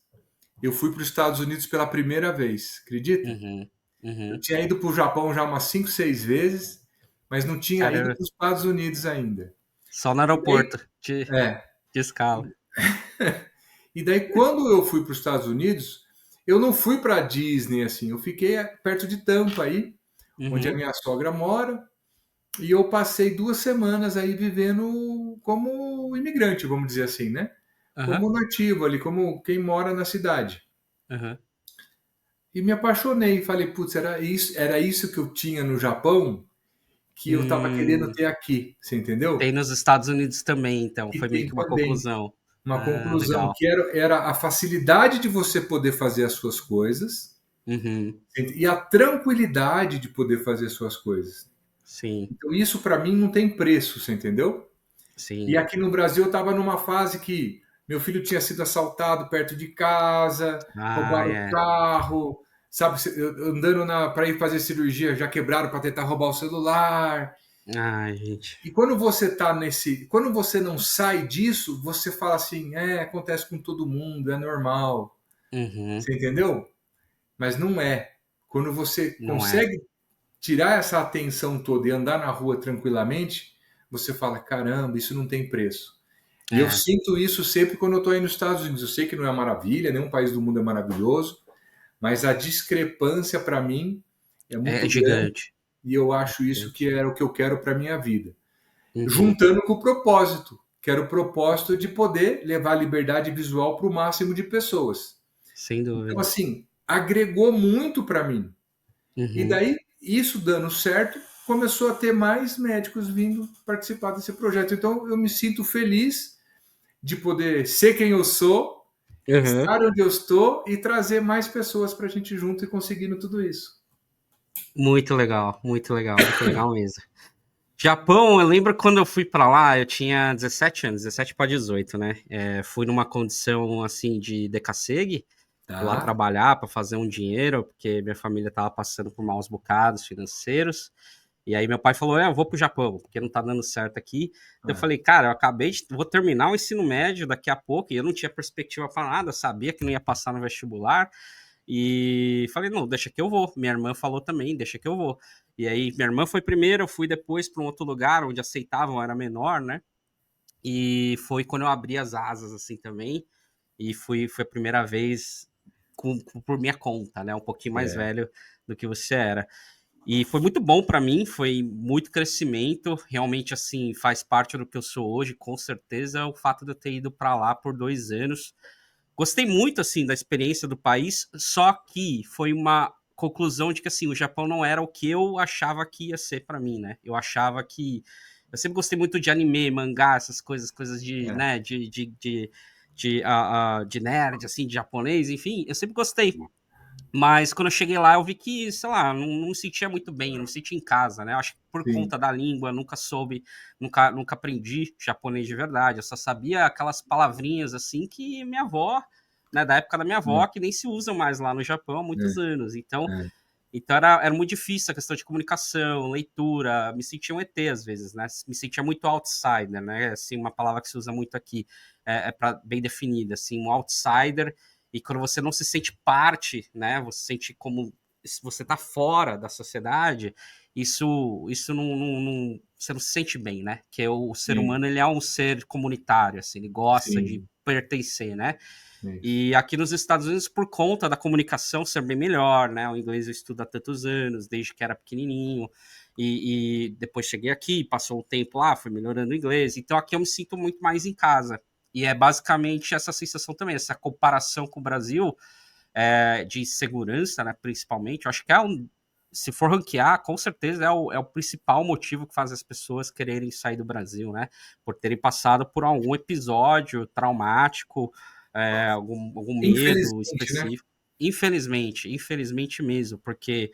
eu fui para os Estados Unidos pela primeira vez, acredita? Uhum. Eu Uhum. tinha ido para o Japão já umas 5, 6 vezes, mas não tinha ido Caramba. para os Estados Unidos ainda. Só no E daí, aeroporto é, de escala. e daí quando eu fui para os Estados Unidos, eu não fui para Disney assim, eu fiquei perto de Tampa aí, onde a Uhum. minha sogra mora, e eu passei 2 semanas aí vivendo como imigrante, vamos dizer assim, né? Aham. Como nativo ali, como quem mora na cidade. Aham. E me apaixonei, falei, putz, era isso que eu tinha no Japão, que eu estava querendo Hum. ter aqui, você entendeu? Tem nos Estados Unidos também, então, E foi meio tem que uma também conclusão. uma Ah, conclusão legal. que era a facilidade de você poder fazer as suas coisas Uhum. e a tranquilidade de poder fazer as suas coisas. Sim, Então isso para mim não tem preço, você entendeu? E sim. aqui no Brasil eu estava numa fase que meu filho tinha sido assaltado perto de casa, Ah, roubaram o é. carro, sabe, andando para ir fazer cirurgia, já quebraram para tentar roubar o celular. Ai, gente. E quando você não sai disso, você fala assim, acontece com todo mundo, é normal. Uhum. Você entendeu? Mas não é. Quando você Não é. consegue tirar essa atenção toda e andar na rua tranquilamente, você fala, caramba, isso não tem preço. E eu É, sinto isso sempre quando eu estou aí nos Estados Unidos. Eu sei que não é maravilha, nenhum país do mundo é maravilhoso, mas a discrepância para mim é é muito grande gigante. e eu É acho isso que gigante. era o que eu quero para minha vida. Uhum. Juntando com o propósito, que era o propósito de poder levar a liberdade visual para o máximo de pessoas. Sem Então, dúvida. assim, agregou muito para mim. E Uhum. daí, isso dando certo, começou a ter mais médicos vindo participar desse projeto. Então, eu me sinto feliz de poder ser quem eu sou, Uhum. estar onde eu estou e trazer mais pessoas para a gente junto e conseguindo tudo isso. Muito legal, muito legal, muito legal mesmo. Japão, eu lembro quando eu fui pra lá, eu tinha 17 anos, 17 para 18, né? Fui numa condição assim de decassegue, fui lá Tá? trabalhar para fazer um dinheiro, porque minha família tava passando por maus bocados financeiros. E aí meu pai falou, eu vou pro Japão, porque não tá dando certo aqui. Então eu Ah, falei, cara, vou terminar o ensino médio daqui a pouco, e eu não tinha perspectiva para nada, sabia que não ia passar no vestibular, e falei, não, deixa que eu vou. Minha irmã falou também, deixa que eu vou. E aí minha irmã foi primeiro, eu fui depois para um outro lugar onde aceitavam, era menor, né? E foi quando eu abri as asas, assim, também, e foi a primeira vez por minha conta, né? Um pouquinho mais é, velho do que você era. E foi muito bom para mim, foi muito crescimento. Realmente, assim, faz parte do que eu sou hoje, com certeza, o fato de eu ter ido para lá por 2 anos. Gostei muito, assim, da experiência do país, só que foi uma conclusão de que, assim, o Japão não era o que eu achava que ia ser para mim, né? Eu achava que. Eu sempre gostei muito de anime, mangá, essas coisas de, é, né, de nerd, assim, de japonês, enfim, eu sempre gostei. Mas quando eu cheguei lá, eu vi que, sei lá, não me sentia muito bem, não me sentia em casa, né? Acho que por sim, conta da língua, nunca soube, nunca aprendi japonês de verdade. Eu só sabia aquelas palavrinhas assim que minha avó, né, da época da minha avó, que nem se usam mais lá no Japão há muitos é, anos. é, Então era muito difícil a questão de comunicação, leitura, me sentia um ET às vezes, né? Me sentia muito outsider, né? Assim, uma palavra que se usa muito aqui, bem definida, assim, um outsider, e quando você não se sente parte, né? Você sente como se você está fora da sociedade, isso você não se sente bem, né? Que o ser sim, humano, ele é um ser comunitário, assim, ele gosta de sim, pertencer, né? é isso. E aqui nos Estados Unidos, por conta da comunicação ser bem melhor, né? O inglês eu estudo há tantos anos, desde que era pequenininho. E depois cheguei aqui, passou um tempo lá, fui melhorando o inglês. Então aqui eu me sinto muito mais em casa. E é basicamente essa sensação também, essa comparação com o Brasil, de segurança, né? Principalmente. Eu acho que se for ranquear, com certeza é o principal motivo que faz as pessoas quererem sair do Brasil, né? Por terem passado por algum episódio traumático, algum medo Infelizmente, né? específico. Infelizmente mesmo, porque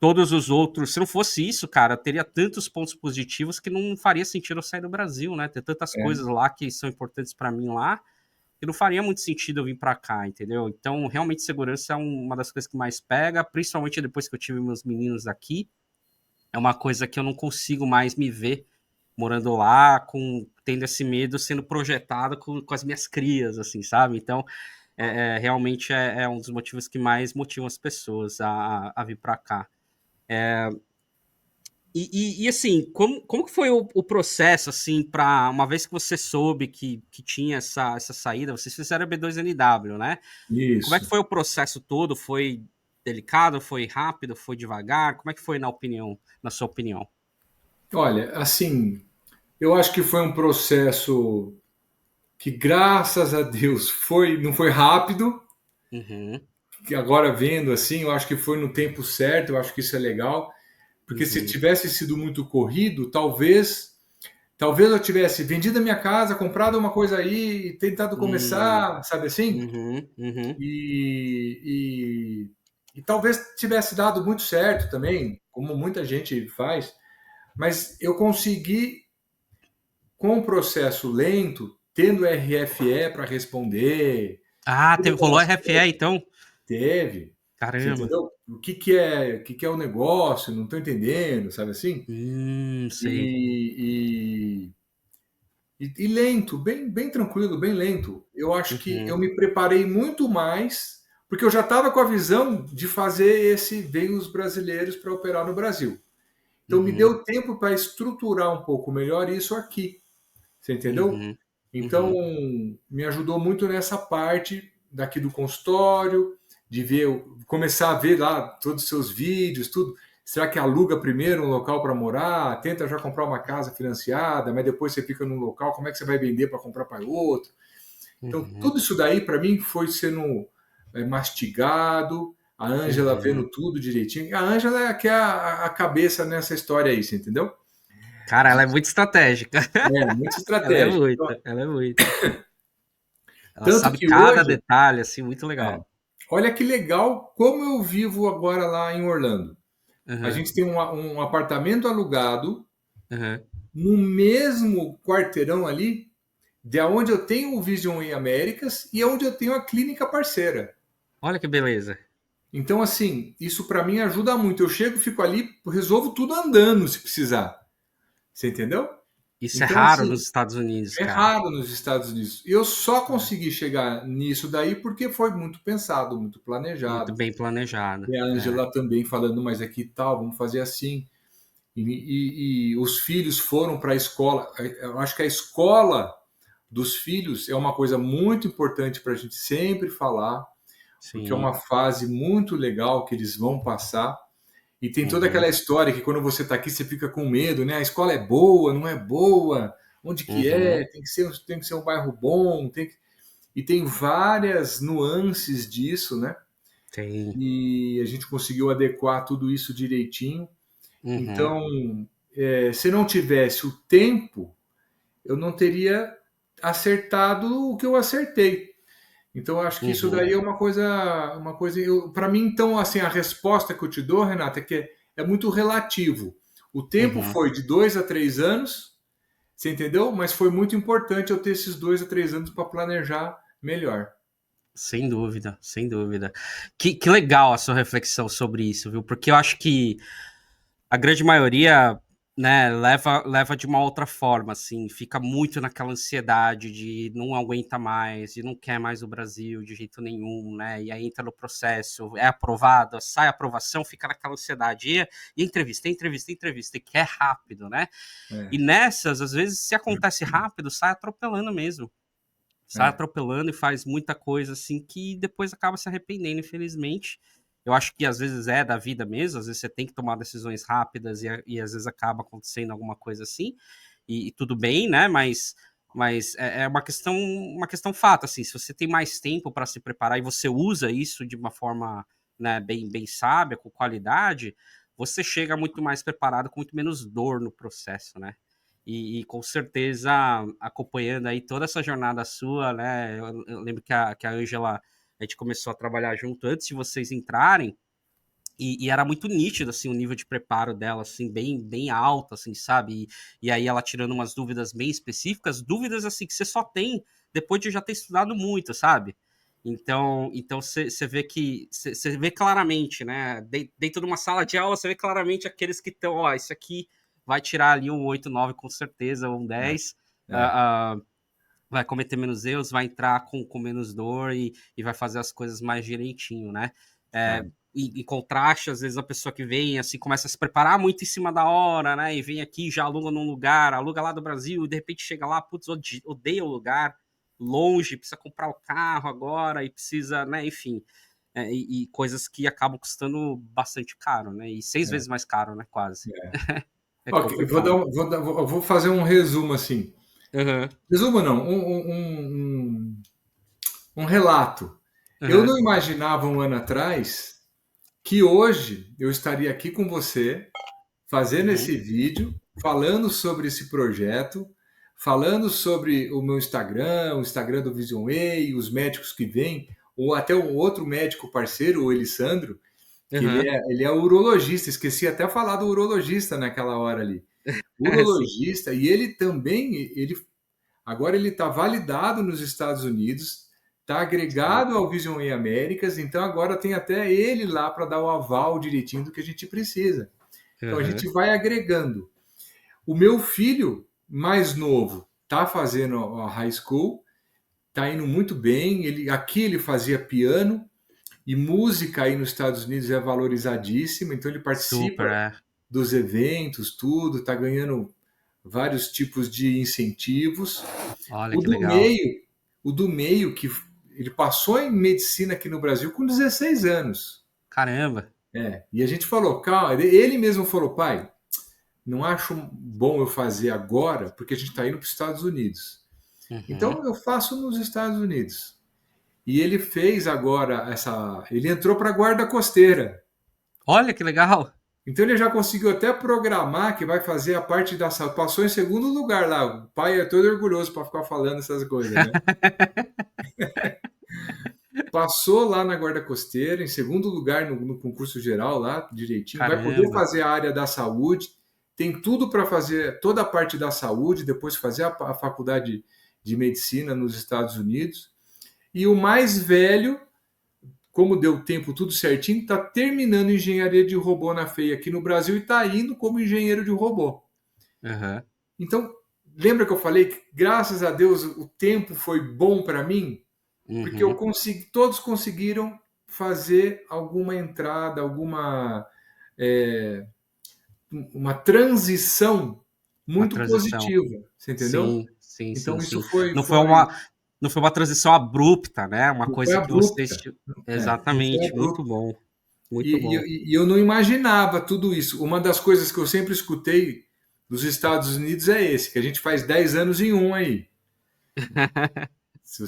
todos os outros, se não fosse isso, cara, teria tantos pontos positivos que não faria sentido eu sair do Brasil, né? Ter tantas É, coisas lá que são importantes para mim lá, que não faria muito sentido eu vir para cá, entendeu? Então, realmente, segurança é uma das coisas que mais pega, principalmente depois que eu tive meus meninos aqui. É uma coisa que eu não consigo mais me ver morando lá, tendo esse medo sendo projetado com as minhas crias, assim, sabe? Então, realmente é um dos motivos que mais motivam as pessoas a vir para cá. Assim, como que foi o processo, assim, para uma vez que você soube que tinha essa saída, vocês fizeram a B2NW, né? Como é que isso. foi o processo todo? Foi delicado? Foi rápido? Foi devagar? Como é que foi na sua opinião? Olha, assim, eu acho que foi um processo que, graças a Deus, não foi rápido, Uhum, que agora vendo assim, eu acho que foi no tempo certo, eu acho que isso é legal, porque se uhum, tivesse sido muito corrido, talvez eu tivesse vendido a minha casa, comprado uma coisa aí, e tentado hum, começar, sabe assim? uhum, uhum, E, e talvez tivesse dado muito certo também, como muita gente faz, mas eu consegui, com o processo lento, tendo RFE para responder, Ah, tendo rolou aquelas RFE, coisas, então? teve. Você Caramba. entendeu? O que é o negócio? Não estou entendendo, sabe assim? Sei. E lento, bem tranquilo, bem lento. Eu acho que Uhum, eu me preparei muito mais, porque eu já estava com a visão de fazer esse Vem os Brasileiros para operar no Brasil. Então me uhum, deu tempo para estruturar um pouco melhor isso aqui. Você entendeu? uhum, Então, uhum, me ajudou muito nessa parte daqui do consultório, de ver, começar a ver lá todos os seus vídeos, tudo. Será que aluga primeiro um local para morar? Tenta já comprar uma casa financiada, mas depois você fica num local, como é que você vai vender para comprar para outro? Então, uhum, tudo isso daí, para mim, foi sendo mastigado, a Ângela uhum. vendo tudo direitinho. A Ângela é que é a cabeça nessa história aí, você entendeu? Cara, ela é muito estratégica. Muito Ela é estratégico. muito, ela é muito. Ela Tanto sabe que cada hoje, detalhe, assim, muito é, legal. olha que legal como eu vivo agora lá em Orlando. A Aham, gente tem um apartamento alugado aham. no mesmo quarteirão ali, de onde eu tenho o Vision em Américas e onde eu tenho a clínica parceira. Olha que beleza. Então, assim, isso para mim ajuda muito. Eu chego, fico ali, resolvo tudo andando, se precisar. Você entendeu? Isso é Então, raro assim, nos Estados Unidos, é cara. raro nos Estados Unidos. Eu só consegui chegar nisso daí porque foi muito pensado, muito Muito planejado. bem planejado. E a É, Ângela também falando, mas aqui tal, vamos fazer assim. E os filhos foram para a escola. Eu acho que a escola dos filhos é uma coisa muito importante para a gente sempre falar, porque é sim. uma fase muito legal que eles vão passar. E tem toda Uhum, aquela história que quando você está aqui, você fica com medo, né? A escola é boa, não é boa? Onde que é? uhum, Tem que ser um bairro bom, e tem várias nuances disso, né? tem. E a gente conseguiu adequar tudo isso direitinho. Uhum, Então, se não tivesse o tempo, eu não teria acertado o que eu acertei. Então, eu acho que isso uhum, daí é uma coisa. Para mim, então, assim, a resposta que eu te dou, Renata, é que é muito relativo. O tempo uhum. foi de 2 a 3 anos, você entendeu? Mas foi muito importante eu ter esses 2 a 3 anos para planejar melhor. Sem dúvida, sem dúvida. Que legal a sua reflexão sobre isso, viu? Porque eu acho que a grande maioria, né, leva de uma outra forma, assim, fica muito naquela ansiedade de não aguenta mais, de não quer mais o Brasil de jeito nenhum, né? E aí entra no processo, é aprovado, sai a aprovação, fica naquela ansiedade. E entrevista, entrevista, entrevista, e quer rápido, né? E É, nessas, às vezes, se acontece rápido, sai atropelando mesmo. Sai é, atropelando e faz muita coisa assim que depois acaba se arrependendo, infelizmente. Eu acho que às vezes é da vida mesmo, às vezes você tem que tomar decisões rápidas e às vezes acaba acontecendo alguma coisa assim, e tudo bem, né? Mas é uma questão fato, assim, se você tem mais tempo para se preparar e você usa isso de uma forma, né, bem sábia, com qualidade, você chega muito mais preparado, com muito menos dor no processo, né? E com certeza acompanhando aí toda essa jornada sua, né? Eu lembro que a Ângela, a gente começou a trabalhar junto antes de vocês entrarem, e era muito nítido, assim, o nível de preparo dela, assim, bem alto, assim, sabe? E aí ela tirando umas dúvidas bem específicas, dúvidas, assim, que você só tem depois de já ter estudado muito, sabe? Então você vê que você vê claramente, né? Dentro de uma sala de aula, você vê claramente aqueles que estão, ó, isso aqui vai tirar ali um 8 9 com certeza, um 10 é, vai cometer menos erros, vai entrar com menos dor e vai fazer as coisas mais direitinho, né? É, é. em contraste, às vezes a pessoa que vem assim começa a se preparar muito em cima da hora, né? E vem aqui, já aluga num lugar, aluga lá do Brasil, e de repente chega lá, putz, odeia o lugar, longe, precisa comprar o carro agora e precisa, né? Enfim, e coisas que acabam custando bastante caro, né? E 6 vezes mais caro, né? Quase. É Ok, eu vou, dar complicado. eu vou fazer um resumo assim. Aham, Resumo não, um relato. Eu aham, não imaginava um ano atrás que hoje eu estaria aqui com você, fazendo uhum, esse vídeo, falando sobre esse projeto, falando sobre o meu Instagram, o Instagram do Vision Way, os médicos que vêm, ou até um outro médico parceiro, o Elisandro, que ele aham. é, ele é urologista, esqueci até falar do urologista naquela hora ali. É, sim. Urologista, e ele também, agora ele está validado nos Estados Unidos, está Sim. agregado ao Vision Way Américas, então agora tem até ele lá para dar o aval direitinho do que a gente precisa. Então a Aham. gente vai agregando. O meu filho mais novo está fazendo a high school, está indo muito bem. Aqui ele fazia piano e música aí nos Estados Unidos é valorizadíssima, então ele participa Super, é. dos eventos, tudo, está ganhando vários tipos de incentivos. Olha O que do legal. meio, o do meio que ele passou em medicina aqui no Brasil com 16 anos. Caramba. E a gente falou, calma, ele mesmo falou, pai, não acho bom eu fazer agora, porque a gente está indo para os Estados Unidos. Uhum. Então eu faço nos Estados Unidos. E ele fez agora essa. Ele entrou para a guarda costeira. Olha que legal. Então ele já conseguiu até programar que vai fazer a parte da saúde. Passou em segundo lugar lá. O pai é todo orgulhoso para ficar falando essas coisas, né? Passou lá na guarda costeira, em segundo lugar no concurso geral lá, direitinho. Vai poder Caramba. fazer a área da saúde. Tem tudo para fazer toda a parte da saúde, depois fazer a faculdade de medicina nos Estados Unidos. E o mais velho como deu tempo tudo certinho, está terminando engenharia de robô na FEI aqui no Brasil e está indo como engenheiro de robô. Aham. Então, lembra que eu falei que, graças a Deus, o tempo foi bom para mim? Porque eu Uhum. consegui, todos conseguiram fazer alguma entrada, alguma uma transição Uma muito transição. positiva, você entendeu? Sim, sim, sim, Então isso sim. foi, Não foi foi, uma, não foi uma transição abrupta, né? Uma foi coisa que vocês. abrupta, não foi Exatamente, muito abrupta. bom. E, Muito bom. e eu não imaginava tudo isso. Uma das coisas que eu sempre escutei dos Estados Unidos é esse, que a gente faz 10 anos em um aí. Se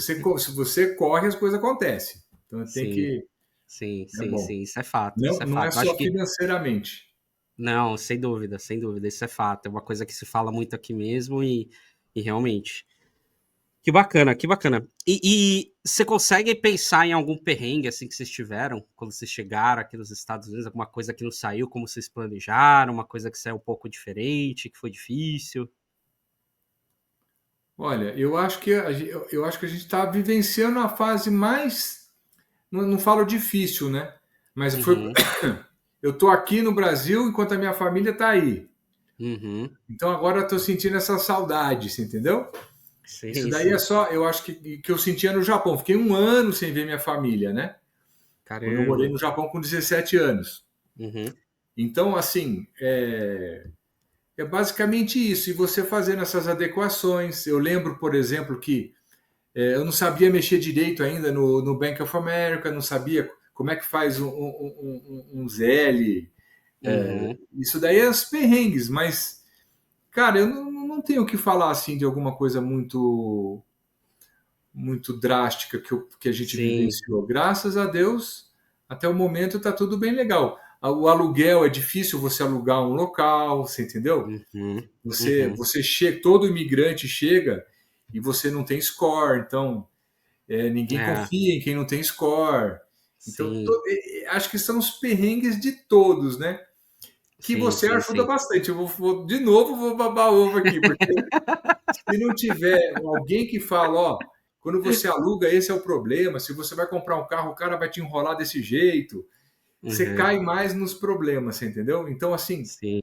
você corre, as coisas acontecem. Então tem Sim, que. sim, É sim, bom. sim. Isso é fato, Não, isso é não é fato. Eu acho só que. financeiramente. Não, sem dúvida, sem dúvida. Isso é fato. É uma coisa que se fala muito aqui mesmo e realmente. Que bacana, que bacana. E você consegue pensar em algum perrengue assim que vocês tiveram quando vocês chegaram aqui nos Estados Unidos? Alguma coisa que não saiu como vocês planejaram? Uma coisa que saiu um pouco diferente, que foi difícil? Olha, eu acho que a gente está vivenciando a fase mais. Não, não falo difícil, né? Mas foi. Uhum, Eu estou aqui no Brasil enquanto a minha família está aí. uhum. Então agora eu estou sentindo essa saudade, você entendeu? Isso Sim, daí é sim. só, eu acho que eu sentia no Japão. Fiquei um ano sem ver minha família, né? Quando eu morei Caramba. no Japão com 17 anos. Uhum, Então, assim, é basicamente isso. E você fazendo essas adequações. Eu lembro, por exemplo, que eu não sabia mexer direito ainda no Bank of America, não sabia como é que faz um ZL. uhum. Isso daí é os perrengues, mas, cara, eu não tenho o que falar assim de alguma coisa muito drástica que a gente Sim. vivenciou. Graças a Deus, até o momento está tudo bem legal. O aluguel é difícil você alugar um local, você entendeu? Uhum, Você, uhum. você chega, todo imigrante chega e você não tem score, então ninguém É, confia em quem não tem score. Então, sim, acho que são os perrengues de todos, né? Que sim, você sim, ajuda sim. bastante. De novo, vou babar ovo aqui, porque se não tiver alguém que fala, ó, quando você aluga, esse é o problema. Se você vai comprar um carro, o cara vai te enrolar desse jeito. Você Uhum, cai mais nos problemas, você entendeu? Então, assim, sim.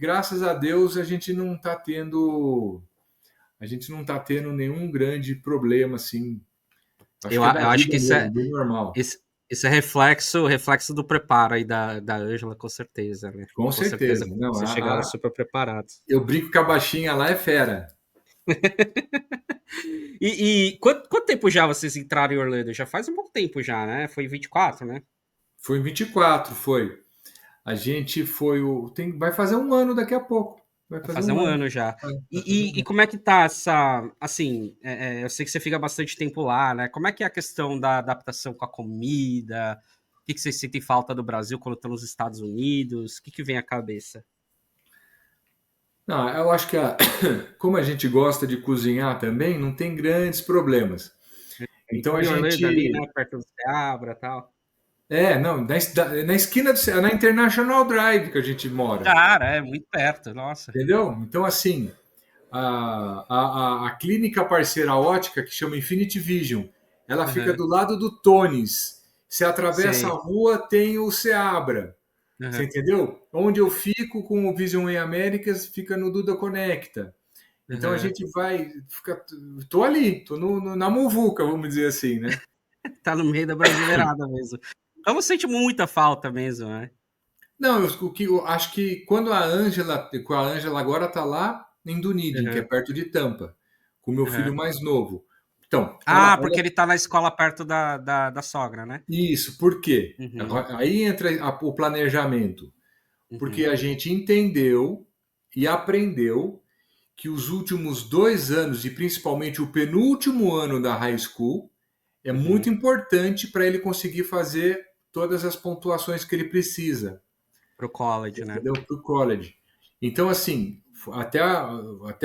graças a Deus a gente não tá tendo nenhum grande problema assim. Acho que é Eu da acho vida que mesmo, bem normal. esse é reflexo do preparo aí da Ângela, com certeza, né? Com Com certeza, certeza. Não, vocês chegaram super preparados. eu brinco que a baixinha lá é fera. E quanto tempo já vocês entraram em Orlando? Já faz um bom tempo já, né? Foi 24, né? Foi em 24, foi. A gente foi vai fazer um ano daqui a pouco. Vai Vai fazer fazer um um ano. ano já. Vai fazer um E ano. como é que tá essa, assim, eu sei que você fica bastante tempo lá, né? Como é que é a questão da adaptação com a comida? O que vocês sentem falta do Brasil quando estão nos Estados Unidos? O que vem à cabeça? Não, eu acho que como a gente gosta de cozinhar também, não tem grandes problemas. E Então a tudo em Orlando ali, gente. né? Perto do Seabra e tal. Não, na esquina na International Drive que a gente mora. Cara, é muito perto, nossa. Entendeu? Então, assim, a clínica parceira ótica, que chama Infinity Vision, ela fica Aham, do lado do Tonis. Você atravessa a sei. rua, tem o Seabra. Você Aham, entendeu? Onde eu fico com o Vision Way Américas fica no Duda Conecta. Então a aham. gente vai. Tô ali, tô na Muvuca, vamos dizer assim, né? Tá no meio da brasileirada mesmo. Eu não sente muita falta mesmo, né? Não, eu acho que quando com a Ângela agora tá lá em Dunedin, que é Aham, perto de Tampa, com o meu filho aham. mais novo. Então, Ah, porque ele tá na escola perto da sogra, né? isso, por quê? Uhum, Aí entra o planejamento. Porque uhum, a gente entendeu e aprendeu que os últimos 2 anos, e principalmente o penúltimo ano da high school, é muito uhum, importante para ele conseguir fazer todas as pontuações que ele precisa, pro college, né? entendeu? Para o college. Então, assim, até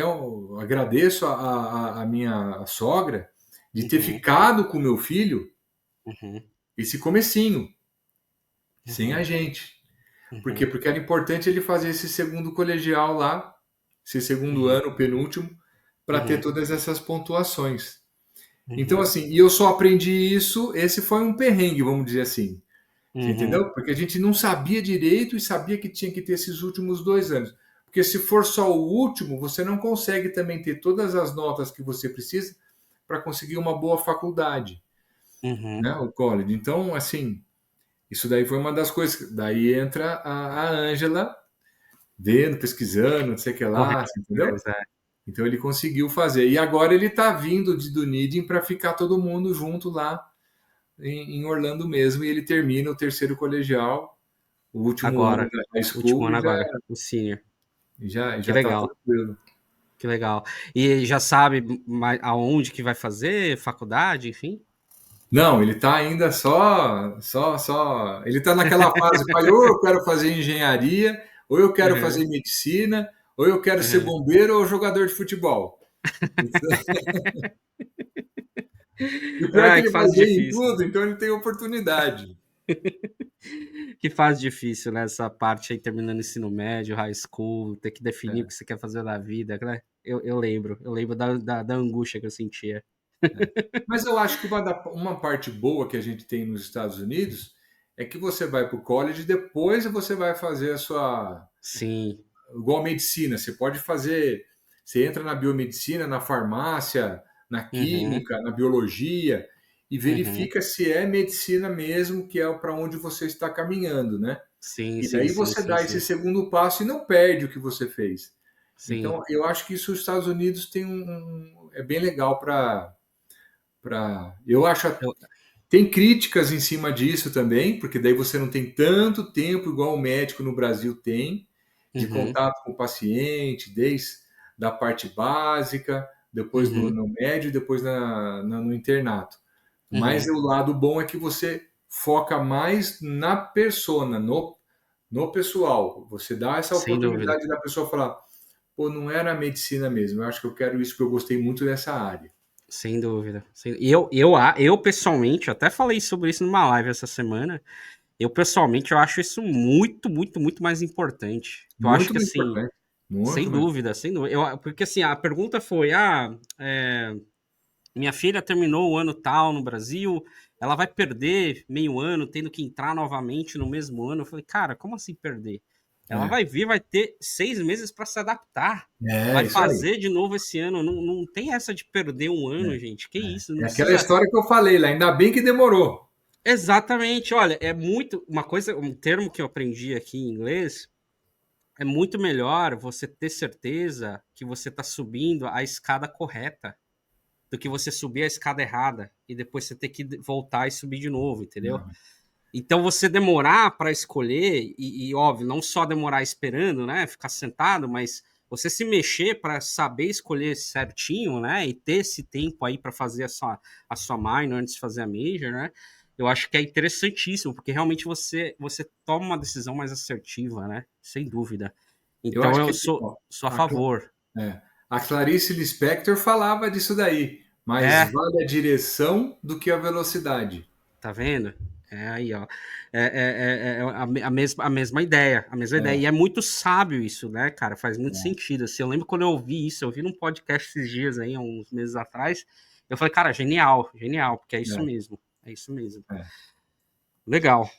eu agradeço a minha sogra de ter Uhum, ficado com meu filho uhum, esse comecinho, sem a uhum, gente. Por quê? uhum, Porque era importante ele fazer esse segundo colegial lá, esse segundo uhum, ano, penúltimo, para ter uhum. todas essas pontuações. Então, Uhum. assim, e eu só aprendi isso, esse foi um perrengue, vamos dizer assim. Você Uhum. entendeu? Porque a gente não sabia direito e sabia que tinha que ter esses últimos 2 anos. Porque se for só o último, você não consegue também ter todas as notas que você precisa para conseguir uma boa faculdade, Uhum. né? O college. Então, assim, isso daí foi uma das coisas. Daí entra a Ângela vendo, pesquisando, não sei o que Correndo lá, você entendeu? atrás, é. Então ele conseguiu fazer. E agora ele está vindo de Dunedin para ficar todo mundo junto lá em Orlando mesmo. E ele termina o terceiro colegial, o último ano Agora. da high Último school, ano e agora. O senior. Que já está legal. tranquilo. Que legal. E já sabe aonde que vai fazer faculdade, enfim? Não, ele está ainda só. Ele está naquela fase, pai, ou eu quero fazer engenharia, ou eu quero Uhum. fazer medicina, ou eu quero ser Uhum. bombeiro ou jogador de futebol. E o pior é que Ai, que ele vai fase bem em difícil. tudo, então ele tem oportunidade. Que fase difícil, né? Essa parte aí, terminando o ensino médio, high school, ter que definir o É, que você quer fazer na vida, né? Eu lembro da angústia que eu sentia. é. Mas eu acho que uma parte boa que a gente tem nos Estados Unidos é que você vai para o college e depois você vai fazer a sua. Sim. Igual medicina, você pode fazer. Você entra na biomedicina, na farmácia, na Uhum. química, na biologia e Uhum. verifica se é medicina mesmo que é para onde você está caminhando, né? Sim, E sim, daí sim, você sim, dá esse sim. segundo passo e não perde o que você fez. Sim. Então, eu acho que isso os Estados Unidos tem é bem legal eu acho. Eu- Tem críticas em cima disso também, porque daí você não tem tanto tempo igual o médico no Brasil tem, de Uhum. contato com o paciente, desde da parte básica, depois Uhum. no médio, depois no internato. Mas Uhum. o lado bom é que você foca mais na persona, no pessoal. Você dá essa Sem dúvida. oportunidade da pessoa falar, pô, não era a medicina mesmo, eu acho que eu quero isso, porque eu gostei muito dessa área. Sem dúvida. Eu pessoalmente, até falei sobre isso numa live essa semana. Eu pessoalmente, eu acho isso muito, muito, muito mais importante. Eu acho Muito que mais assim, importante. Muito sem mais. dúvida, sem dúvida. Porque assim, a pergunta foi: minha filha terminou o ano tal no Brasil, ela vai perder meio ano, tendo que entrar novamente no mesmo ano. Eu falei, cara, como assim perder? Ela É, vai vir, vai ter 6 meses para se adaptar. Vai isso aí. fazer de novo esse ano. Não, não tem essa de perder um ano, gente. Que isso? Não É aquela precisa. história que eu falei lá, ainda bem que demorou. Exatamente. Olha, é muito. Uma coisa, um termo que eu aprendi aqui em inglês. É muito melhor você ter certeza que você está subindo a escada correta do que você subir a escada errada e depois você ter que voltar e subir de novo, entendeu? Não, Então você demorar para escolher óbvio, não só demorar esperando, né, ficar sentado, mas você se mexer para saber escolher certinho, né, e ter esse tempo aí para fazer a sua minor antes de fazer a major, né? Eu acho que é interessantíssimo, porque realmente você toma uma decisão mais assertiva, né? Sem dúvida. eu Então acho eu que sou a a, favor. a Clarice Lispector falava disso daí, mas É, vale a direção do que a velocidade. tá vendo? É aí, ó. É a mesma ideia, a mesma ideia. É, E é muito sábio isso, né, cara? Faz muito é, sentido. Assim, eu lembro quando eu ouvi isso, eu vi num podcast esses dias aí, há uns meses atrás. Eu falei, cara, genial, genial, porque é isso é, mesmo. É isso mesmo. é. Legal.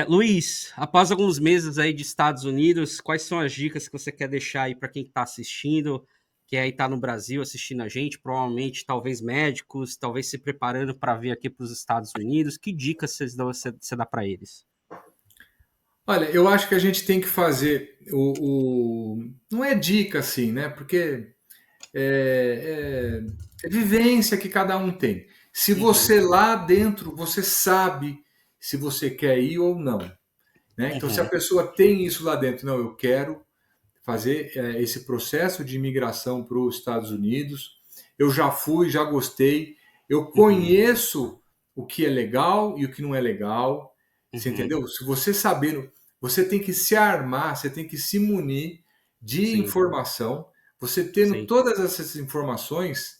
Luiz, após alguns meses aí de Estados Unidos, quais são as dicas que você quer deixar aí para quem está assistindo, que aí está no Brasil assistindo a gente, provavelmente talvez médicos, talvez se preparando para vir aqui para os Estados Unidos? Que dicas você dá para eles? Olha, eu acho que a gente tem que fazer não é dica assim, né? Porque é vivência que cada um tem. Se Uhum, você lá dentro, você sabe se você quer ir ou não. Né? Então, se a uhum, pessoa tem isso lá dentro, não, eu quero fazer esse processo de imigração para os Estados Unidos, eu já fui, já gostei, eu uhum, conheço o que é legal e o que não é legal, você uhum. entendeu? Se você saber, você tem que se armar, você tem que se munir de Sim, informação, você tendo sim. todas essas informações,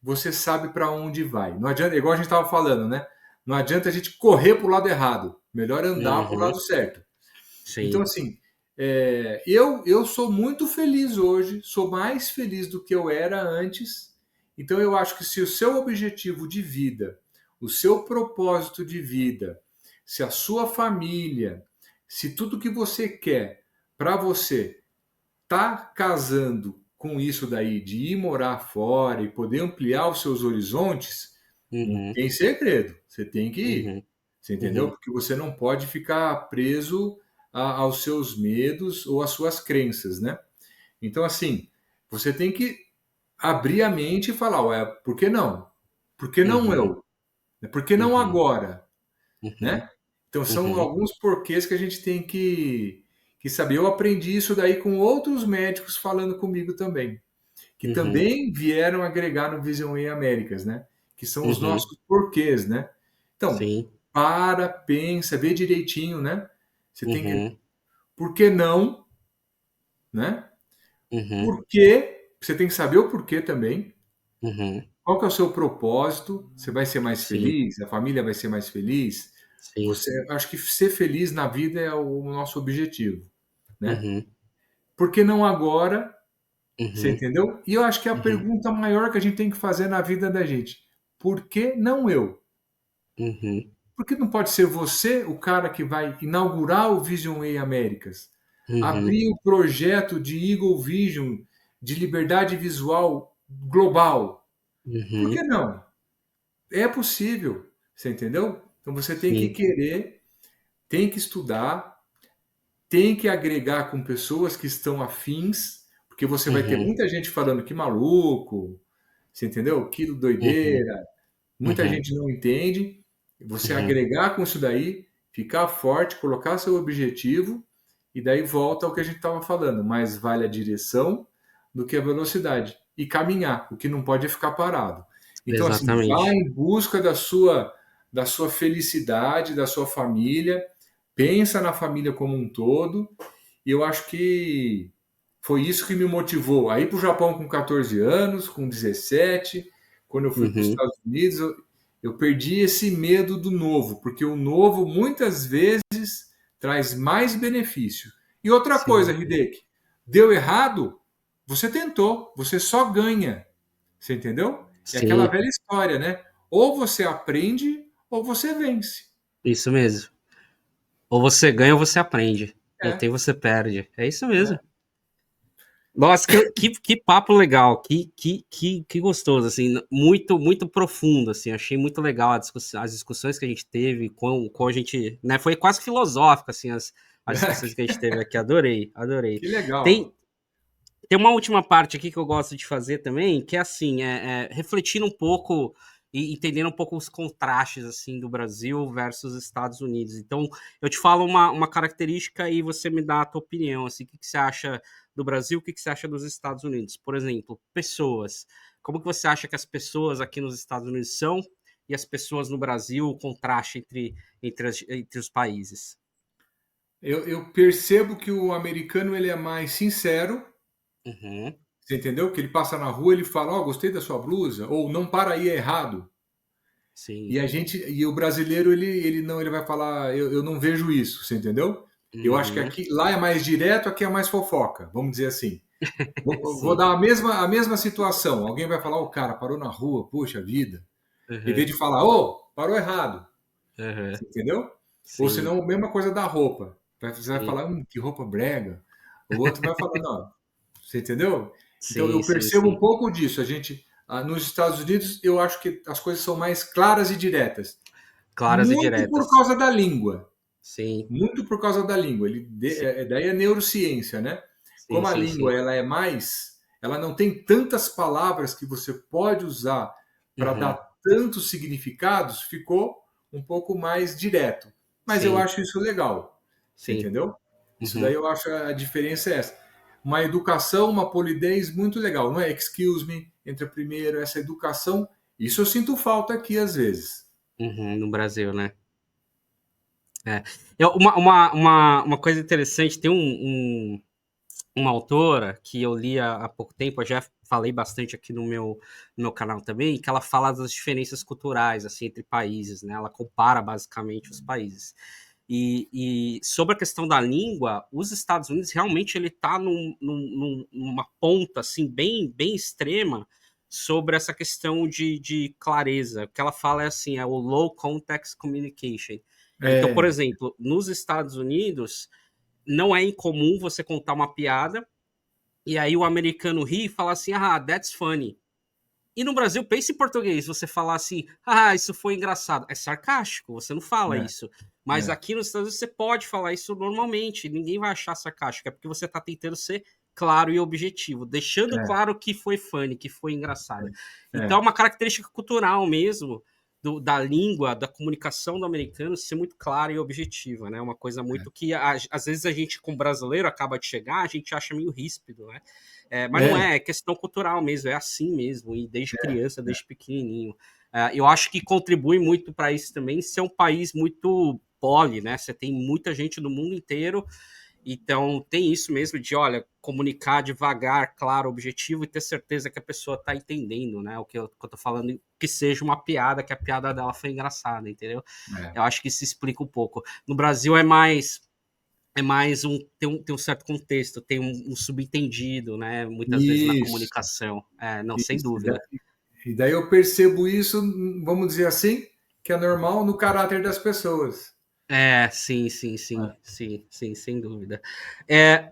você sabe para onde vai. Não adianta, igual a gente estava falando, né? Não adianta a gente correr para o lado errado, melhor andar para o Uhum, lado certo. Então, sim. assim, eu sou muito feliz hoje, sou mais feliz do que eu era antes, Então eu acho que se o seu objetivo de vida, o seu propósito de vida, se a sua família, se tudo que você quer para você tá casando com isso daí de ir morar fora e poder ampliar os seus horizontes, não Uhum. tem segredo. Você tem que ir. Uhum. Você entendeu? Uhum. Porque você não pode ficar preso aos seus medos ou às suas crenças, né? Então, assim, você tem que abrir a mente e falar, ué, por que não? Por que não Uhum. eu? Por que não Uhum. agora? Uhum. Né? Então, são Uhum. alguns porquês que a gente tem que saber. Eu aprendi isso daí com outros médicos falando comigo também, que Uhum. também vieram agregar no Vision Way Américas, né? Que são os Uhum. nossos porquês, né? Então, Sim. para, pensa, vê direitinho, né? Você tem que, Uhum. por que não, né? Uhum. Por quê? Você tem que saber o porquê também. Uhum. Qual que é o seu propósito? Você vai ser mais Sim. feliz? A família vai ser mais feliz? Sim. Você, acho que ser feliz na vida é o nosso objetivo, né? Uhum. Por que não agora? Você Uhum. entendeu? E eu acho que a Uhum. pergunta maior que a gente tem que fazer na vida da gente, por que não eu? Uhum. Por que não pode ser você o cara que vai inaugurar o Vision Way Américas? Uhum. Abrir o projeto de Eagle Vision de liberdade visual global? Por que Uhum. não? É possível, você entendeu? Então você tem que Sim. querer, tem que estudar, tem que agregar com pessoas que estão afins, porque você vai ter Uhum. muita gente falando que maluco, você entendeu? Que Uhum. doideira. Muita Uhum. gente não entende. Você Uhum. agregar com isso daí, ficar forte, colocar seu objetivo, e daí volta ao que a gente estava falando. Mais vale a direção do que a velocidade. E caminhar, o que não pode é ficar parado. Então, assim, vá Exatamente. em busca da sua felicidade, da sua família, pensa na família como um todo, e eu acho que foi isso que me motivou a ir para o Japão com 14 anos, com 17. Quando eu fui para os Uhum. Estados Unidos, eu perdi esse medo do novo, porque o novo muitas vezes traz mais benefício. E outra coisa, Sim. Hideki, deu errado, você tentou, você só ganha. Você entendeu? É aquela Sim. velha história, né? Ou você aprende ou você vence. Isso mesmo. Ou você ganha ou você aprende. Não tem É, você perde. É isso mesmo. é. Nossa, que papo legal, que gostoso, assim, muito, muito profundo, assim, achei muito legal as discussões que a gente teve, com a gente, né, foi quase filosófico, assim, as discussões que a gente teve aqui, adorei, adorei. Que legal. Tem, tem uma última parte aqui que eu gosto de fazer também, que é assim, refletindo um pouco e entendendo um pouco os contrastes assim do Brasil versus Estados Unidos. Então, eu te falo uma característica e você me dá a tua opinião, assim, o que você acha do Brasil, o que você acha dos Estados Unidos? Por exemplo, pessoas. Como que você acha que as pessoas aqui nos Estados Unidos são e as pessoas no Brasil, o contraste entre os países? Eu percebo que o americano ele é mais sincero, Uhum, você entendeu? Que ele passa na rua, ele fala, ó, gostei da sua blusa, ou não para aí, é errado. sim. E o brasileiro, ele não, ele vai falar, eu não vejo isso, você entendeu? Eu acho que Uhum, aqui, lá é mais direto, aqui é mais fofoca, vamos dizer assim. Vou sim. dar a mesma situação. Alguém vai falar, o cara parou na rua, puxa vida. Em vez Uhum, de falar, ô, parou errado, uhum, você entendeu? Ou sim. senão, a mesma coisa da roupa. Você vai Sim, falar, que roupa brega. O outro vai falar, não, você entendeu? Então, sim, eu sim, percebo um sim. pouco disso. A gente, nos Estados Unidos, eu acho que as coisas são mais claras e diretas. Claras e Muito por diretas. causa da língua. Sim, Muito por causa da língua. sim, Daí é neurociência, né? sim, Como a sim, língua sim. ela é mais, ela não tem tantas palavras que você pode usar para dar Uhum, tantos significados, ficou um pouco mais direto. Mas eu sim, acho isso legal. Você sim. entendeu? Isso daí Uhum, eu acho a diferença é essa. Uma educação, uma polidez muito legal. Não é excuse me, entra primeiro, essa educação. Isso eu sinto falta aqui às vezes. uhum, no Brasil, né? É. Uma coisa interessante, tem uma autora que eu li há pouco tempo, eu já falei bastante aqui no meu canal também, que ela fala das diferenças culturais, assim, entre países, né? Ela compara basicamente os países. E sobre a questão da língua, os Estados Unidos realmente ele está numa ponta assim bem extrema, sobre essa questão de clareza. O que ela fala é assim, é o low context communication. Então, por É, exemplo, nos Estados Unidos, não é incomum você contar uma piada e aí o americano ri e fala assim, ah, that's funny. E no Brasil, pense em português, você falar assim, ah, isso foi engraçado. É sarcástico, você não fala é, isso. Mas é, aqui nos Estados Unidos você pode falar isso normalmente, ninguém vai achar sarcástico, é porque você está tentando ser claro e objetivo, deixando é, claro que foi funny, que foi engraçado. Então é é, uma característica cultural mesmo da língua, da comunicação do americano ser muito clara e objetiva, né? Uma coisa muito que às vezes a gente, como brasileiro, acaba de chegar, a gente acha meio ríspido, né? Mas não é, é, é questão cultural mesmo, é assim mesmo, e desde é, criança, desde pequenininho. Eu acho que contribui muito para isso também ser um país muito poli, né? Você tem muita gente do mundo inteiro, então tem isso mesmo de, olha, comunicar devagar, claro, objetivo e ter certeza que a pessoa está entendendo, né? O que eu tô falando, que seja uma piada, que a piada dela foi engraçada, entendeu? é. Eu acho que isso explica um pouco. No Brasil é mais tem um certo contexto, tem um subentendido, né? Muitas vezes na Isso, comunicação. Não, sem isso. dúvida. E daí eu percebo isso, vamos dizer assim, que é normal no caráter das pessoas. Sim, sim, sim, É. sim, sim, sem dúvida.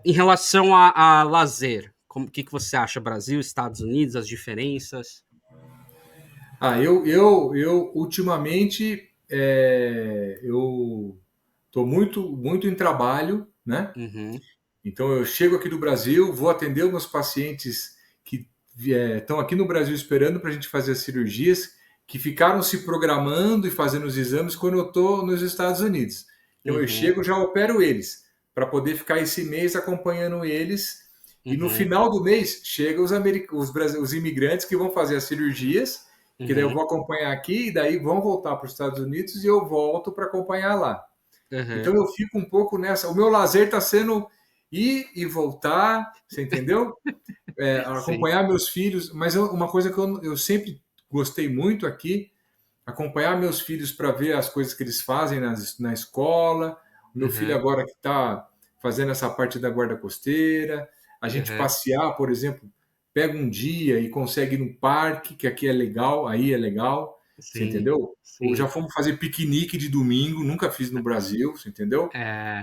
Em relação a lazer, o que você acha, Brasil, Estados Unidos, as diferenças? Eu ultimamente, eu estou muito em trabalho, né? Uhum, Então eu chego aqui do Brasil, vou atender os meus pacientes que estão aqui no Brasil esperando para a gente fazer as cirurgias, que ficaram se programando e fazendo os exames quando eu estou nos Estados Unidos. Então eu uhum, chego, já opero eles, para poder ficar esse mês acompanhando eles. E no uhum, final do mês chegam os imigrantes que vão fazer as cirurgias, que daí eu uhum, vou acompanhar aqui, e daí vão voltar para os Estados Unidos e eu volto para acompanhar lá. uhum. Então eu fico um pouco nessa. O meu lazer está sendo ir e voltar, você entendeu? Sim. Acompanhar meus filhos, mas uma coisa que eu sempre gostei muito aqui, acompanhar meus filhos para ver as coisas que eles fazem na escola. O meu filho Uhum, agora que está fazendo essa parte da guarda costeira, a gente uhum. passear, por exemplo, pega um dia e consegue ir no parque, que aqui é legal, aí é legal, você Sim, entendeu? Ou já sim. fomos fazer piquenique de domingo, nunca fiz no Brasil, você entendeu?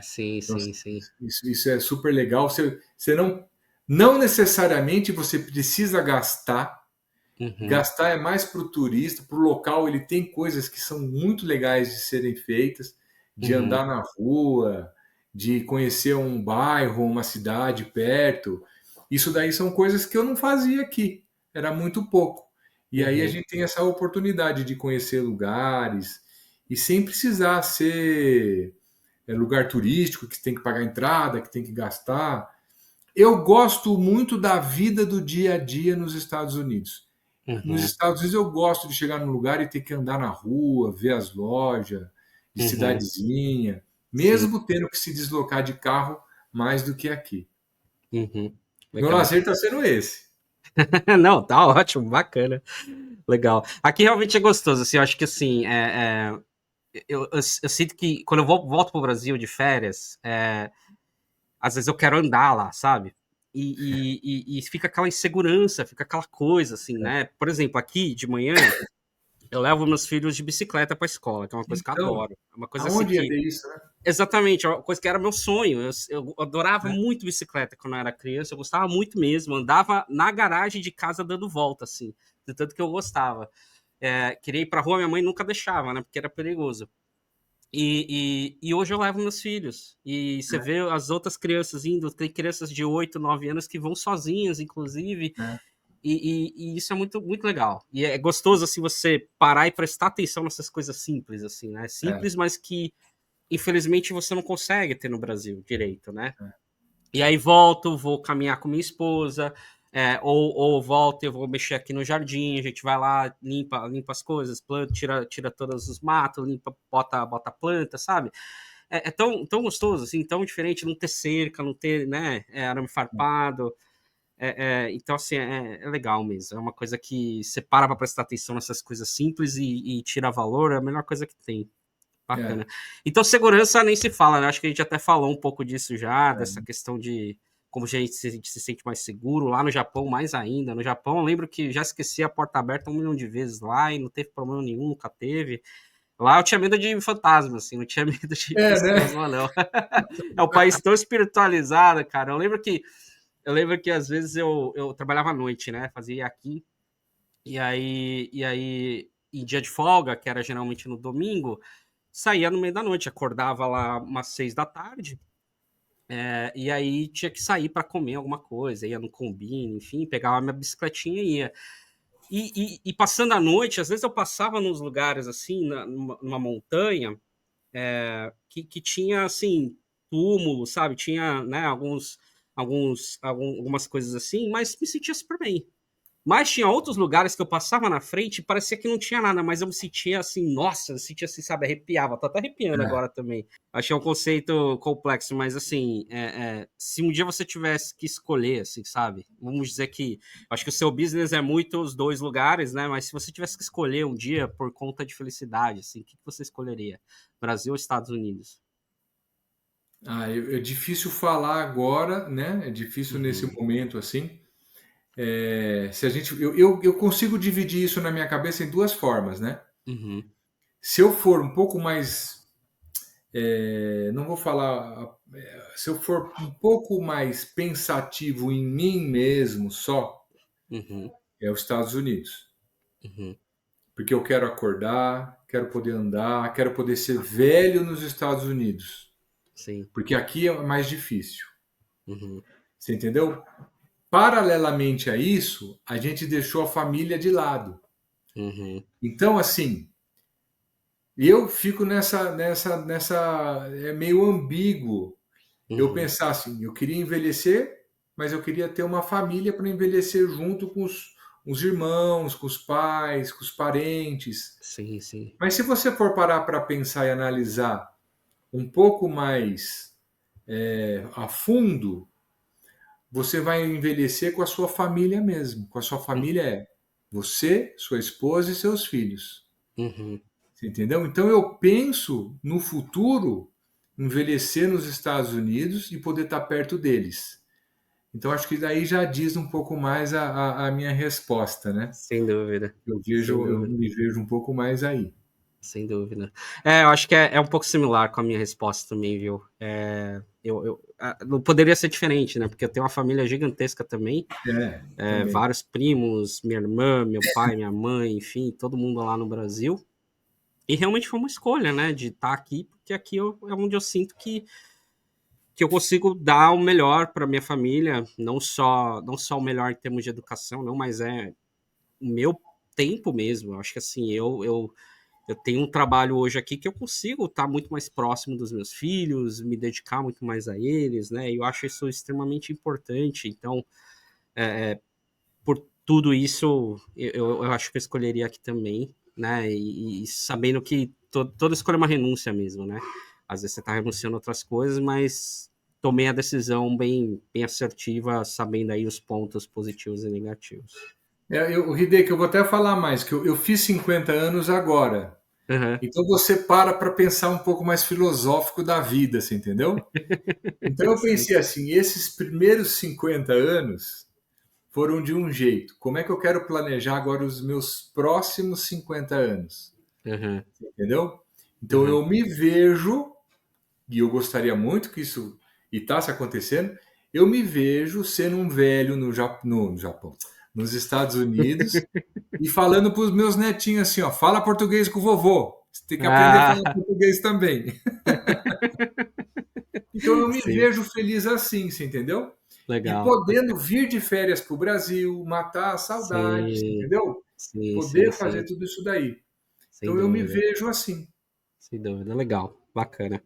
Sim, Então, sim, sim. isso é super legal. Você não necessariamente você precisa gastar. Uhum, Gastar é mais para o turista, para o local. Ele tem coisas que são muito legais de serem feitas, de uhum, andar na rua, de conhecer um bairro, uma cidade perto. Isso daí são coisas que eu não fazia aqui. Era muito pouco. E aí a uhum, gente tem essa oportunidade de conhecer lugares e sem precisar ser lugar turístico que tem que pagar entrada, que tem que gastar. Eu gosto muito da vida do dia a dia nos Estados Unidos. Nos uhum, Estados Unidos eu gosto de chegar num lugar e ter que andar na rua, ver as lojas de uhum. cidadezinha, Sim. mesmo tendo que se deslocar de carro mais do que aqui. Uhum. Meu Legal. lazer está sendo esse. Não, tá ótimo, bacana. Legal. Aqui realmente é gostoso, assim, eu acho que assim, eu sinto que quando eu volto pro Brasil de férias, às vezes eu quero andar lá, sabe? E fica aquela insegurança, fica aquela coisa, assim, né? Por exemplo, aqui de manhã, eu levo meus filhos de bicicleta pra escola, que é uma coisa que eu Então, adoro. É uma coisa assim aonde ia que, ter isso, né? exatamente, é uma coisa que era meu sonho. Eu adorava É. muito bicicleta quando eu era criança, eu gostava muito mesmo. Andava na garagem de casa dando volta, assim, de tanto que eu gostava. Queria ir pra rua, minha mãe nunca deixava, né? Porque era perigoso. E hoje eu levo meus filhos. E você vê as outras crianças indo, tem crianças de 8 9 anos que vão sozinhas, inclusive. É, E isso é muito, muito legal. E é gostoso, assim, você parar e prestar atenção nessas coisas simples, assim, né? é, Simples, mas que, infelizmente, você não consegue ter no Brasil direito, né? é, E aí volto, vou caminhar com minha esposa, ou volto, eu vou mexer aqui no jardim, a gente vai lá, limpa as coisas, planta, tira todos os matos, limpa, bota planta, sabe? É tão gostoso, assim, tão diferente, não ter cerca, não ter, né, arame farpado. Então, assim, é legal mesmo. É uma coisa que você para pra prestar atenção nessas coisas simples e tira valor, é a melhor coisa que tem. é, Bacana. Então, segurança nem se fala, né? Acho que a gente até falou um pouco disso já, dessa é. questão de. como a gente se sente mais seguro. Lá no Japão, mais ainda. No Japão, eu lembro que já esqueci a porta aberta 1 milhão de vezes lá e não teve problema nenhum, nunca teve. Lá eu tinha medo de fantasma, assim, não tinha medo de É, né? pessoas lá, não. É um país tão espiritualizado, cara. Eu lembro que às vezes eu trabalhava à noite, né? Fazia aqui. E aí, em dia de folga, que era geralmente no domingo, saía no meio da noite, acordava lá umas 6 da tarde, e aí tinha que sair para comer alguma coisa, ia no Combini, enfim, pegava minha bicicletinha e ia. E passando a noite, às vezes eu passava nos lugares assim, numa montanha, que tinha assim, túmulo, sabe? Tinha, né, algumas coisas assim, mas me sentia super bem. Mas tinha outros lugares que eu passava na frente e parecia que não tinha nada, mas eu me sentia assim, nossa, eu me sentia assim, sabe, arrepiava. Tô até arrepiando É. agora também. Achei um conceito complexo, mas assim, se um dia você tivesse que escolher, assim, sabe? Vamos dizer que, acho que o seu business é muito os dois lugares, né? Mas se você tivesse que escolher um dia por conta de felicidade, assim, o que você escolheria? Brasil ou Estados Unidos? É difícil falar agora, né? É difícil nesse Uhum, momento assim. Se a gente, eu consigo dividir isso na minha cabeça em duas formas, né? uhum, Se eu for um pouco mais, não vou falar, se eu for um pouco mais pensativo em mim mesmo só, uhum, é os Estados Unidos. uhum, Porque eu quero acordar, quero poder andar, quero poder ser velho nos Estados Unidos. sim, Porque aqui é mais difícil. uhum, Você entendeu? Paralelamente a isso, a gente deixou a família de lado. uhum, Então, assim, eu fico é meio ambíguo. Eu uhum, pensar assim, eu queria envelhecer, mas eu queria ter uma família para envelhecer junto com os irmãos, com os pais, com os parentes. sim, sim, Mas se você for parar para pensar e analisar um pouco mais a fundo, você vai envelhecer com a sua família mesmo. Com a sua família é você, sua esposa e seus filhos. uhum, Você entendeu? Então eu penso no futuro envelhecer nos Estados Unidos e poder estar perto deles. Então acho que daí já diz um pouco mais a minha resposta, né? sem dúvida, Eu sem vejo, eu dúvida. me vejo um pouco mais aí. Sem dúvida. Eu acho que é um pouco similar com a minha resposta também, viu? Não poderia ser diferente, né? Porque eu tenho uma família gigantesca também, Também. vários primos, minha irmã, meu pai, minha mãe, enfim, todo mundo lá no Brasil. E realmente foi uma escolha, né? De estar aqui, porque aqui é onde eu sinto que eu consigo dar o melhor para minha família, não só o melhor em termos de educação, não, mas é o meu tempo mesmo. Eu acho que assim, eu tenho um trabalho hoje aqui que eu consigo estar muito mais próximo dos meus filhos, me dedicar muito mais a eles, né? E eu acho isso extremamente importante. Então, por tudo isso, eu acho que eu escolheria aqui também, né? E sabendo que toda escolha é uma renúncia mesmo, né? Às vezes você está renunciando a outras coisas, mas tomei a decisão bem assertiva, sabendo aí os pontos positivos e negativos. O Hideki, eu vou até falar mais, que eu fiz 50 anos agora. Uhum. Então você para pensar um pouco mais filosófico da vida, você entendeu? Então eu Sim. pensei assim, esses primeiros 50 anos foram de um jeito. Como é que eu quero planejar agora os meus próximos 50 anos? Uhum. Entendeu? Então Uhum. eu me vejo, e eu gostaria muito que isso, e está se acontecendo, eu me vejo sendo um velho no Japão, nos Estados Unidos, e falando para os meus netinhos assim, ó, fala português com o vovô. Você tem que aprender a Ah, falar português também. Então eu me sim, vejo feliz assim, você entendeu? E legal. podendo vir de férias para o Brasil, matar a saudade, você Sim, entendeu? sim, sim, Poder fazer sim. tudo isso daí. Sem Então eu me dúvida, vejo assim. sem dúvida. Legal, bacana.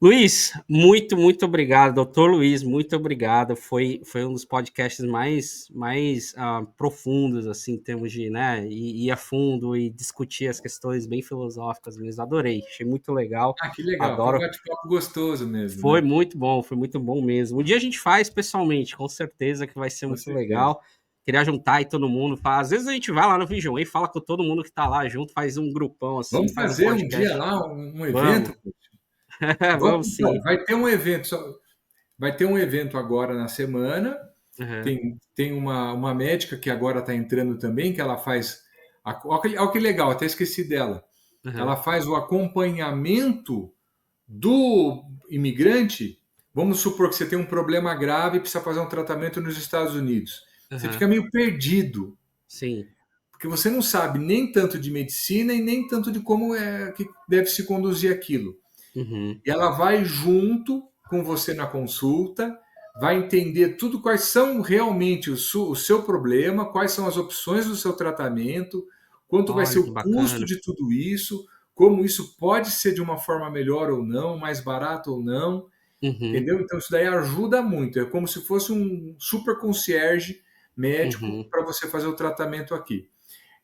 Luiz, muito, muito obrigado. Doutor Luiz, muito obrigado. Foi um dos podcasts mais profundos, assim, em termos de, né, ir a fundo e discutir as questões bem filosóficas mesmo. Adorei, achei muito legal. Ah, que legal. Foi um Adoro. bate-papo gostoso mesmo, né? Foi muito bom mesmo. Um dia a gente faz pessoalmente, com certeza que vai ser Com muito certeza. legal. Queria juntar aí todo mundo. Às vezes a gente vai lá no Vision e fala com todo mundo que tá lá junto, faz um grupão assim, Vamos faz um fazer um dia podcast. lá um Vamos, evento. Vamos, vamos então, sim. vai ter um evento. vai ter um evento agora na semana. Uhum. Tem uma médica que agora está entrando também, que ela faz. Olha que legal, até esqueci dela. Uhum. Ela faz o acompanhamento do imigrante. Vamos supor que você tem um problema grave e precisa fazer um tratamento nos Estados Unidos. Você Uhum. fica meio perdido, Sim. porque você não sabe nem tanto de medicina e nem tanto de como é que deve se conduzir aquilo. Uhum. E ela vai junto com você na consulta, vai entender tudo quais são realmente o seu problema, quais são as opções do seu tratamento, quanto vai ser Olha que o custo bacana. de tudo isso, como isso pode ser de uma forma melhor ou não, mais barato ou não, Uhum. entendeu? Então isso daí ajuda muito, é como se fosse um super concierge médico Uhum. para você fazer o tratamento aqui.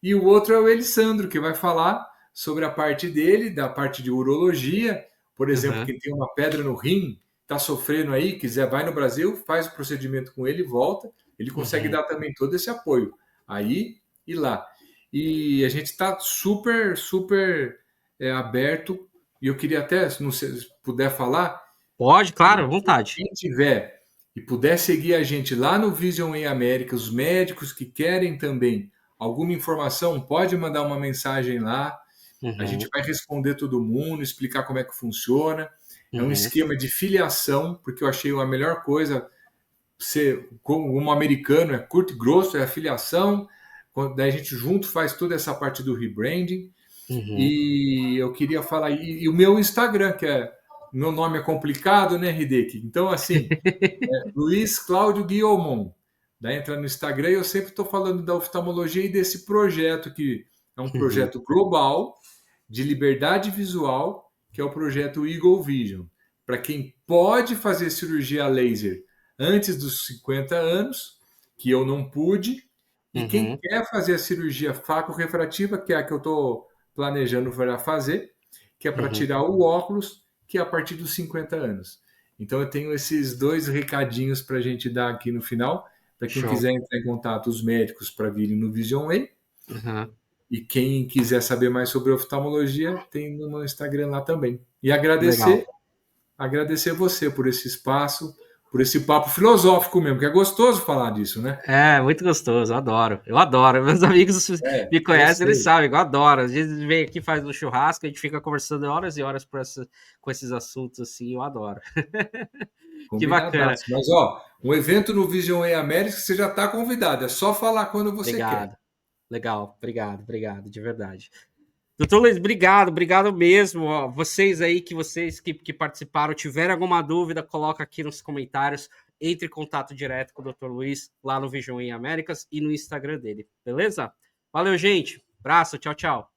E o outro é o Elisandro, que vai falar sobre a parte dele, da parte de urologia. Por exemplo, Uhum. quem tem uma pedra no rim, está sofrendo aí, quiser, vai no Brasil, faz o procedimento com ele e volta. Ele consegue Uhum. dar também todo esse apoio aí e lá. E a gente está super, super aberto. E eu queria até, não sei se puder falar, Pode, claro, à vontade. quem tiver e puder seguir a gente lá no Vision em América, os médicos que querem também alguma informação, pode mandar uma mensagem lá. A gente Uhum. vai responder todo mundo, explicar como é que funciona. É um Uhum. esquema de filiação, porque eu achei a melhor coisa ser como um americano, é curto e grosso, é a filiação. Daí a gente junto faz toda essa parte do rebranding. Uhum. E eu queria falar, e o meu Instagram, que é, meu nome é complicado, né, Hideki? Então, assim, Luiz Cláudio Guiomon. Daí entra no Instagram e eu sempre estou falando da oftalmologia e desse projeto que é um Uhum. projeto global de liberdade visual, que é o projeto Eagle Vision. Para quem pode fazer cirurgia laser antes dos 50 anos, que eu não pude, e quem Uhum. quer fazer a cirurgia faco-refrativa, que é a que eu estou planejando para fazer, que é para Uhum. tirar o óculos, que é a partir dos 50 anos. Então eu tenho esses dois recadinhos para a gente dar aqui no final, para quem Show. quiser entrar em contato, os médicos para virem no Vision Way, Uhum. e quem quiser saber mais sobre oftalmologia, tem no meu Instagram lá também. E Legal. agradecer você por esse espaço, por esse papo filosófico mesmo, que é gostoso falar disso, né? É, muito gostoso, eu adoro. Eu adoro. Meus amigos É, me eu conhecem, eles sei. sabem, eu adoro. Às vezes vem aqui, faz um churrasco, a gente fica conversando horas e horas com esses assuntos assim, eu adoro. Que bacana. Combinadaço. Mas, ó, um evento no Vision Way América, você já está convidado. É só falar quando você quer. Obrigado. Legal, obrigado, obrigado, de verdade. Doutor Luiz, obrigado, obrigado mesmo. Ó, vocês que participaram, tiverem alguma dúvida, coloca aqui nos comentários. Entre em contato direto com o Dr. Luiz lá no Vision em Américas e no Instagram dele, beleza? Valeu, gente. Abraço, tchau, tchau.